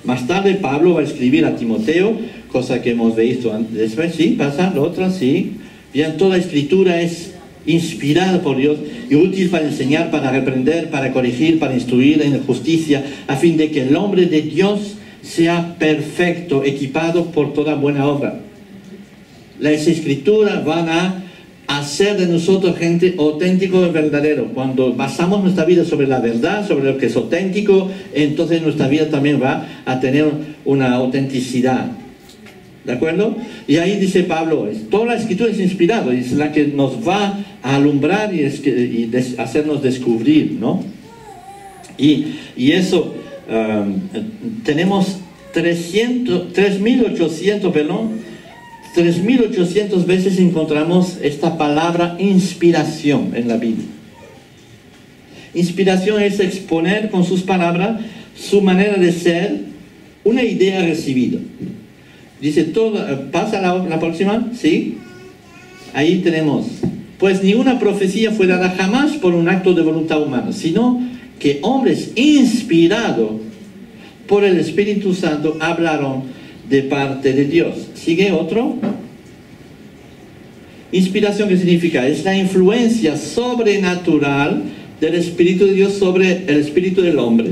Más tarde Pablo va a escribir a Timoteo, cosa que hemos visto antes. Sí, pasa, lo otro, sí. Bien, toda escritura es inspirada por Dios y útil para enseñar, para reprender, para corregir, para instruir en justicia, a fin de que el hombre de Dios sea perfecto, equipado por toda buena obra. Las escrituras van a hacer de nosotros gente auténtico y verdadero. Cuando basamos nuestra vida sobre la verdad, sobre lo que es auténtico, entonces nuestra vida también va a tener una autenticidad. ¿De acuerdo? Y ahí dice Pablo, toda la escritura es inspirada, es la que nos va a alumbrar y hacernos descubrir, ¿no? Y eso, tenemos 3.800 veces encontramos esta palabra inspiración en la Biblia. Inspiración es exponer con sus palabras su manera de ser, una idea recibida. Dice todo, pasa la próxima, ¿sí? Ahí tenemos, pues ninguna profecía fue dada jamás por un acto de voluntad humana, sino que hombres inspirados por el Espíritu Santo hablaron de parte de Dios. ¿Sigue otro? Inspiración, ¿qué significa? Es la influencia sobrenatural del Espíritu de Dios sobre el Espíritu del hombre.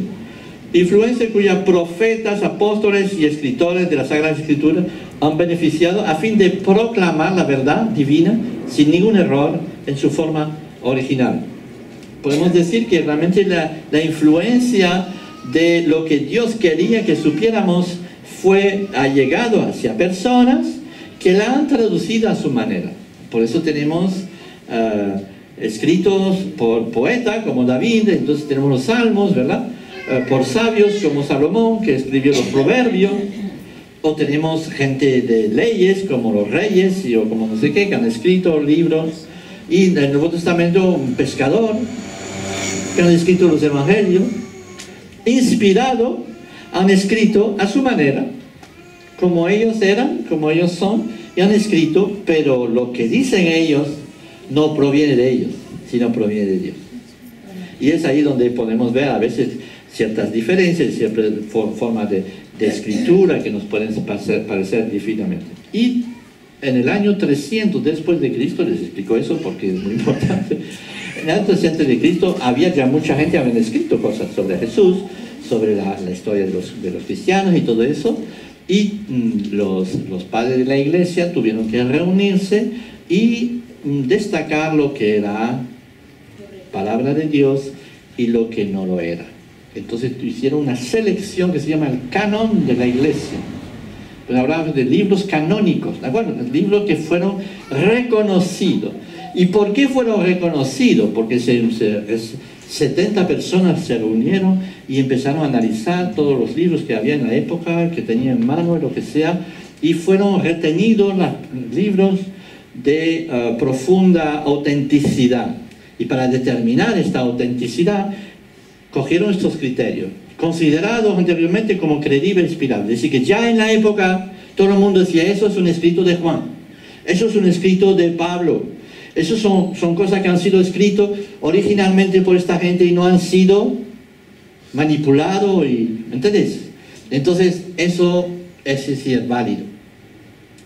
Influencia cuya profetas, apóstoles y escritores de la Sagrada Escritura han beneficiado a fin de proclamar la verdad divina sin ningún error en su forma original. Podemos decir que realmente la influencia de lo que Dios quería que supiéramos ha llegado hacia personas que la han traducido a su manera. Por eso tenemos escritos por poetas como David, entonces tenemos los salmos, ¿verdad? Por sabios como Salomón, que escribió los proverbios, o tenemos gente de leyes como los reyes o como no sé qué, que han escrito libros, y en el Nuevo Testamento un pescador que han escrito los evangelios, inspirado, han escrito a su manera, como ellos eran, como ellos son, y han escrito, pero lo que dicen ellos no proviene de ellos, sino proviene de Dios. Y es ahí donde podemos ver a veces ciertas diferencias, ciertas formas de escritura que nos pueden parecer difícilmente. Y en el año 300 después de Cristo, les explico eso porque es muy importante, en el año 300 de Cristo había ya mucha gente que había escrito cosas sobre Jesús, sobre la historia de los cristianos y todo eso, y los padres de la iglesia tuvieron que reunirse y destacar lo que era palabra de Dios y lo que no lo era. Entonces hicieron una selección que se llama el canon de la iglesia. Pues hablamos de libros canónicos, ¿de acuerdo? Libros que fueron reconocidos. ¿Y por qué fueron reconocidos? Porque se 70 personas se reunieron y empezaron a analizar todos los libros que había en la época, que tenían en mano, lo que sea, y fueron retenidos los libros de profunda autenticidad. Y para determinar esta autenticidad, cogieron estos criterios, considerados anteriormente como creíbles e inspirables. Es decir, que ya en la época todo el mundo decía, eso es un escrito de Juan, eso es un escrito de Pablo, eso son cosas que han sido escritas originalmente por esta gente y no han sido manipulados, ¿entendés? Entonces, eso es decir, válido.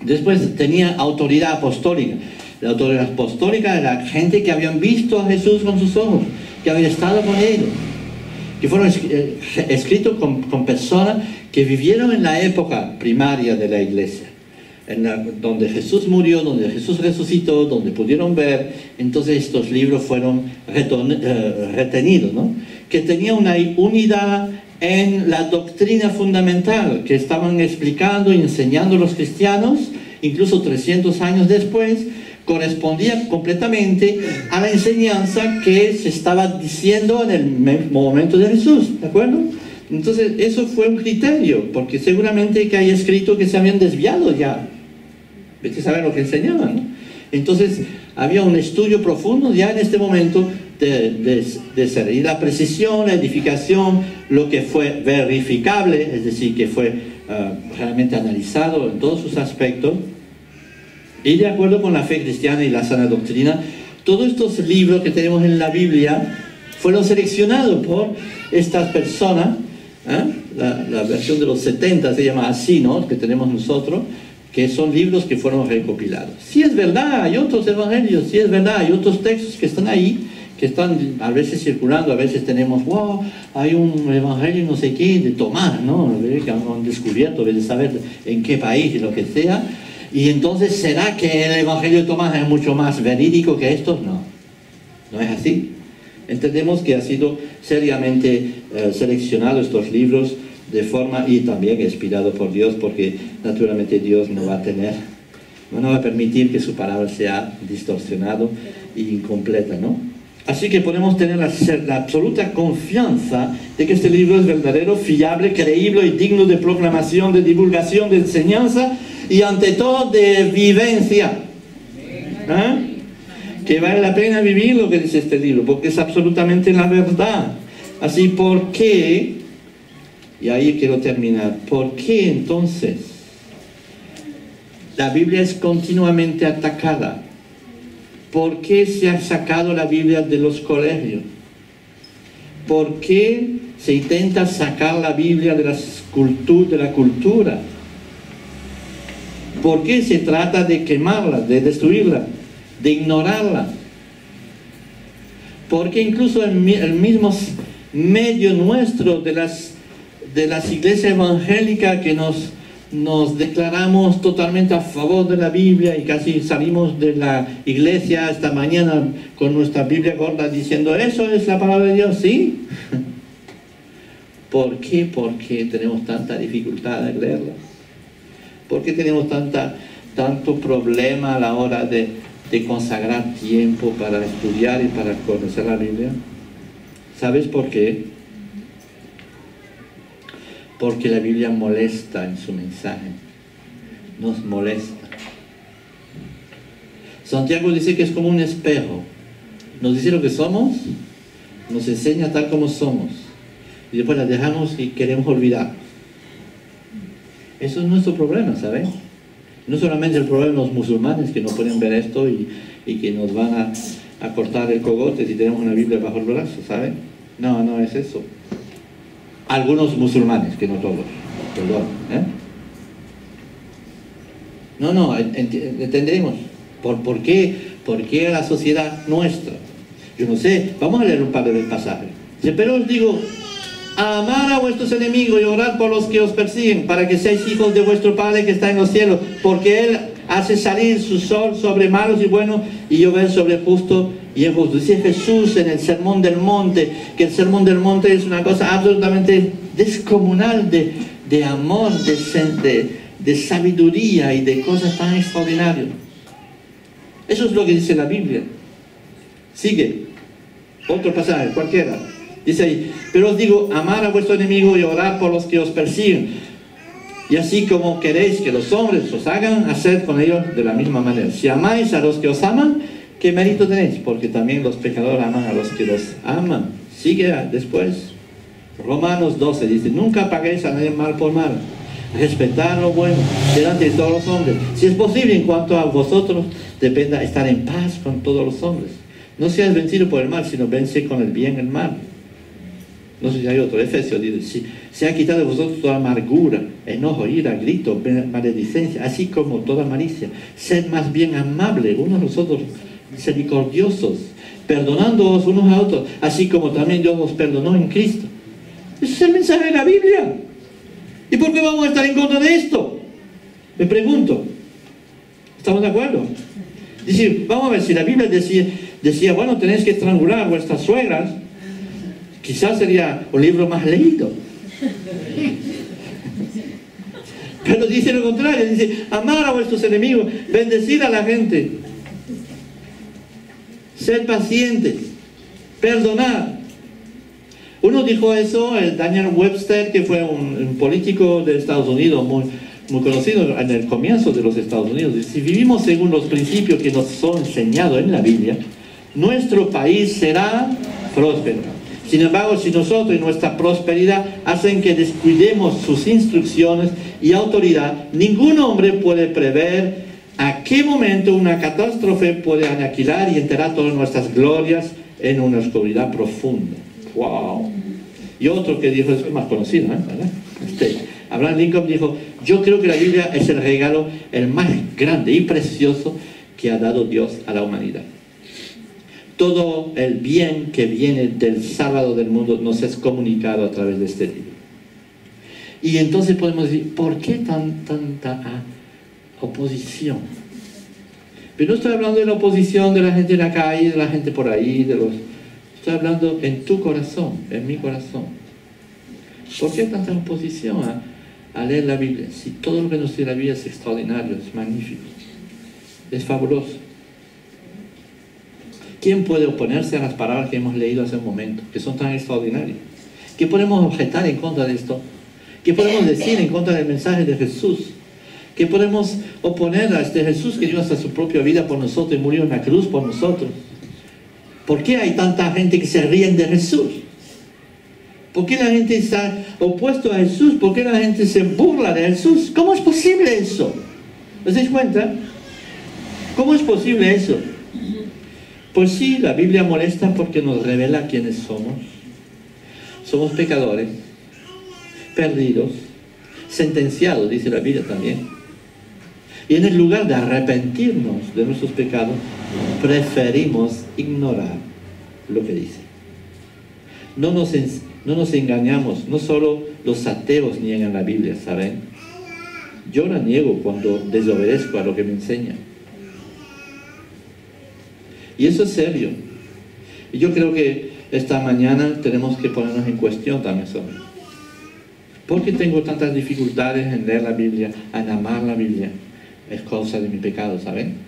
Después tenía autoridad apostólica. La autoridad apostólica era gente que habían visto a Jesús con sus ojos, que habían estado con ellos, que fueron escritos con personas que vivieron en la época primaria de la iglesia, donde Jesús murió, donde Jesús resucitó, donde pudieron ver. Entonces estos libros fueron retenidos, ¿no? Que tenía una unidad en la doctrina fundamental que estaban explicando y enseñando los cristianos, incluso 300 años después, correspondía completamente a la enseñanza que se estaba diciendo en el mismo momento de Jesús, ¿de acuerdo? Entonces eso fue un criterio, porque seguramente que hay escritos que se habían desviado ya, vete a saber lo que enseñaban, ¿no? Entonces había un estudio profundo ya en este momento de ser, y la precisión, la edificación, lo que fue verificable, es decir, que fue realmente analizado en todos sus aspectos, y de acuerdo con la fe cristiana y la sana doctrina. Todos estos libros que tenemos en la Biblia fueron seleccionados por estas personas, la versión de los 70 se llama así, ¿no?, que tenemos nosotros, que son libros que fueron recopilados. Sí es verdad, hay otros evangelios, sí es verdad, hay otros textos que están ahí, que están a veces circulando, a veces tenemos, wow, hay un evangelio no sé qué, de Tomás, ¿no?, que han descubierto, de saber en qué país y lo que sea. Y entonces, ¿será que el evangelio de Tomás es mucho más verídico que estos? No, no es así. Entendemos que ha sido seriamente seleccionado estos libros de forma, y también inspirado por Dios, porque naturalmente Dios no va a permitir que su palabra sea distorsionado e incompleta, ¿no? Así que podemos tener la absoluta confianza de que este libro es verdadero, fiable, creíble y digno de proclamación, de divulgación, de enseñanza y ante todo de vivencia. Que vale la pena vivir lo que dice este libro, porque es absolutamente la verdad. Así, ¿por qué? Y ahí quiero terminar. ¿Por qué entonces la Biblia es continuamente atacada? ¿Por qué se ha sacado la Biblia de los colegios? ¿Por qué se intenta sacar la Biblia de la cultura? ¿Por qué se trata de quemarla, de destruirla, de ignorarla? Porque incluso el mismo medio nuestro de las iglesias evangélicas que nos declaramos totalmente a favor de la Biblia y casi salimos de la iglesia esta mañana con nuestra Biblia gorda diciendo, ¿eso es la palabra de Dios? ¿Sí? ¿Por qué? ¿Por qué tenemos tanta dificultad en leerla? ¿Por qué tenemos tanto problema a la hora de consagrar tiempo para estudiar y para conocer la Biblia? ¿Sabes por qué? Porque la Biblia molesta en su mensaje, nos molesta. Santiago dice que es como un espejo, nos dice lo que somos, nos enseña tal como somos, y después la dejamos y queremos olvidar. Eso es nuestro problema, ¿saben? No solamente el problema de los musulmanes que no pueden ver esto y que nos van a cortar el cogote si tenemos una Biblia bajo el brazo, ¿saben? No, no es eso. Algunos musulmanes, que no todos, perdón, No, entendemos. ¿Por qué? ¿Por qué la sociedad nuestra? Yo no sé, vamos a leer un par de pasajes. Dice, pero os digo, amar a vuestros enemigos y orar por los que os persiguen, para que seáis hijos de vuestro Padre que está en los cielos, porque Él hace salir su sol sobre malos y buenos y llover sobre justos y injustos. Dice Jesús en el Sermón del Monte, que el Sermón del Monte es una cosa absolutamente descomunal de amor, de sabiduría y de cosas tan extraordinarias. Eso es lo que dice la Biblia. Sigue. Otro pasaje, cualquiera. Dice ahí, pero os digo, amar a vuestro enemigo y orar por los que os persiguen. Y así como queréis que los hombres os hagan, haced con ellos de la misma manera. Si amáis a los que os aman, ¿qué mérito tenéis? Porque también los pecadores aman a los que los aman. Sigue después. Romanos 12 dice, nunca paguéis a nadie mal por mal. Respetad lo bueno delante de todos los hombres. Si es posible, en cuanto a vosotros, dependa estar en paz con todos los hombres. No seas vencido por el mal, sino vence con el bien el mal. No sé si hay otro. Efesios dice, si se ha quitado de vosotros toda amargura, enojo, ira, grito, maledicencia, así como toda malicia. Sed más bien amables unos a los otros, misericordiosos, perdonándoos unos a otros, así como también Dios os perdonó en Cristo. Ese es el mensaje de la Biblia. ¿Y por qué vamos a estar en contra de esto? Me pregunto. ¿Estamos de acuerdo? Dice, vamos a ver, si la Biblia decía, bueno, tenéis que estrangular a vuestras suegras, quizás sería un libro más leído. Pero dice lo contrario, dice, amar a vuestros enemigos, bendecir a la gente, ser pacientes, perdonar. Uno dijo eso, el Daniel Webster, que fue un político de Estados Unidos muy conocido en el comienzo de los Estados Unidos. Dice, si vivimos según los principios que nos son enseñados en la Biblia, nuestro país será próspero. Sin embargo, si nosotros y nuestra prosperidad hacen que descuidemos sus instrucciones y autoridad, ningún hombre puede prever a qué momento una catástrofe puede aniquilar y enterrar todas nuestras glorias en una oscuridad profunda. ¡Wow! Y otro que dijo, es más conocido, ¿verdad? Abraham Lincoln dijo, yo creo que la Biblia es el regalo el más grande y precioso que ha dado Dios a la humanidad. Todo el bien que viene del sábado del mundo nos es comunicado a través de este libro. Y entonces podemos decir, ¿por qué tanta oposición? Pero no estoy hablando de la oposición de la gente en la calle, de la gente por ahí, estoy hablando en tu corazón, en mi corazón. ¿Por qué tanta oposición a leer la Biblia? Si todo lo que nos dice la Biblia es extraordinario, es magnífico, es fabuloso. ¿Quién puede oponerse a las palabras que hemos leído hace un momento, que son tan extraordinarias? ¿Qué podemos objetar en contra de esto? ¿Qué podemos decir en contra del mensaje de Jesús? ¿Qué podemos oponer a este Jesús que dio hasta su propia vida por nosotros y murió en la cruz por nosotros? ¿Por qué hay tanta gente que se ríen de Jesús? ¿Por qué la gente está opuesto a Jesús? ¿Por qué la gente se burla de Jesús? ¿Cómo es posible eso? ¿Os dais cuenta? ¿Cómo es posible eso? Pues sí, la Biblia molesta porque nos revela quiénes somos. Somos pecadores, perdidos, sentenciados, dice la Biblia también. Y en el lugar de arrepentirnos de nuestros pecados, preferimos ignorar lo que dice. No nos engañamos, no solo los ateos niegan la Biblia, ¿saben? Yo la niego cuando desobedezco a lo que me enseña. Y eso es serio. Y yo creo que esta mañana tenemos que ponernos en cuestión también sobre eso. ¿Por qué tengo tantas dificultades en leer la Biblia, en amar la Biblia? Es causa de mi pecado, ¿saben?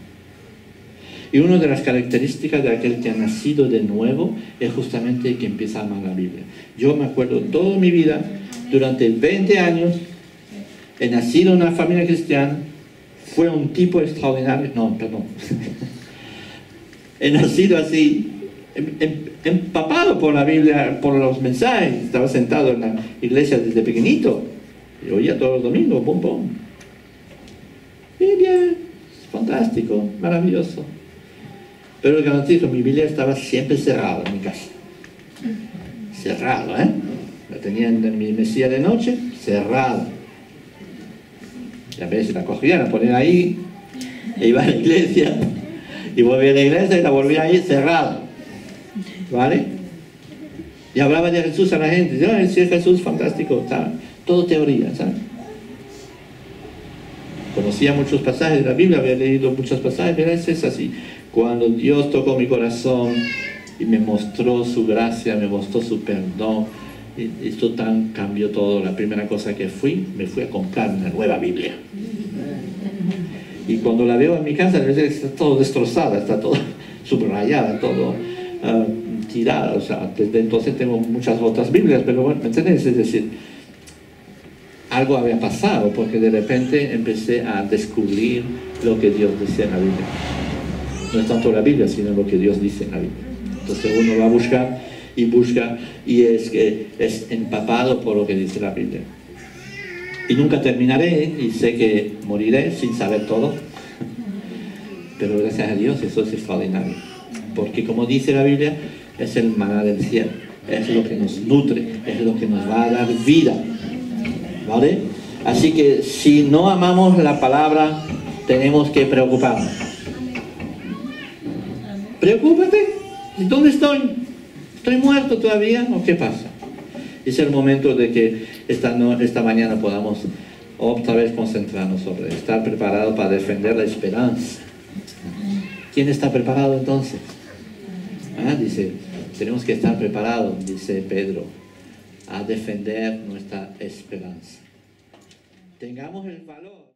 Y una de las características de aquel que ha nacido de nuevo es justamente que empieza a amar la Biblia. Yo me acuerdo toda mi vida, durante 20 años, he nacido en una familia cristiana, fue un tipo extraordinario, no, perdón. He nacido así, empapado por la Biblia, por los mensajes. Estaba sentado en la iglesia desde pequeñito y oía todos los domingos, pum, pum. Biblia, fantástico, maravilloso. Pero el garantizo, mi Biblia estaba siempre cerrada en mi casa. Cerrado, ¿eh? La tenía en mi mesilla de noche, cerrada. Y a veces la cogía, la ponía ahí, e iba a la iglesia. Y volví a la iglesia y la volví ahí cerrada. ¿Vale? Y hablaba de Jesús a la gente. Si es Jesús, fantástico. ¿Sabe? Todo teoría, ¿sabes? Conocía muchos pasajes de la Biblia, había leído muchos pasajes, pero es así. Cuando Dios tocó mi corazón y me mostró su gracia, me mostró su perdón, y esto cambió todo. La primera cosa que me fui a comprar una nueva Biblia. Y cuando la veo en mi casa, está todo destrozada, está todo subrayada, todo tirada. O sea, desde entonces tengo muchas otras Biblias, pero bueno, ¿me entendés? Es decir, algo había pasado porque de repente empecé a descubrir lo que Dios dice en la Biblia. No es tanto la Biblia, sino lo que Dios dice en la Biblia. Entonces uno va a buscar y es que es empapado por lo que dice la Biblia. Y nunca terminaré y sé que moriré sin saber todo, pero gracias a Dios eso es extraordinario, porque como dice la Biblia, es el maná del cielo, es lo que nos nutre, es lo que nos va a dar vida, ¿vale? Así que si no amamos la palabra, tenemos que preocuparnos. Preocúpate, ¿dónde estoy? ¿Estoy muerto todavía o qué pasa? Es el momento de que esta mañana podamos otra vez concentrarnos sobre estar preparados para defender la esperanza. ¿Quién está preparado entonces? Dice, tenemos que estar preparados, dice Pedro, a defender nuestra esperanza. Tengamos el valor.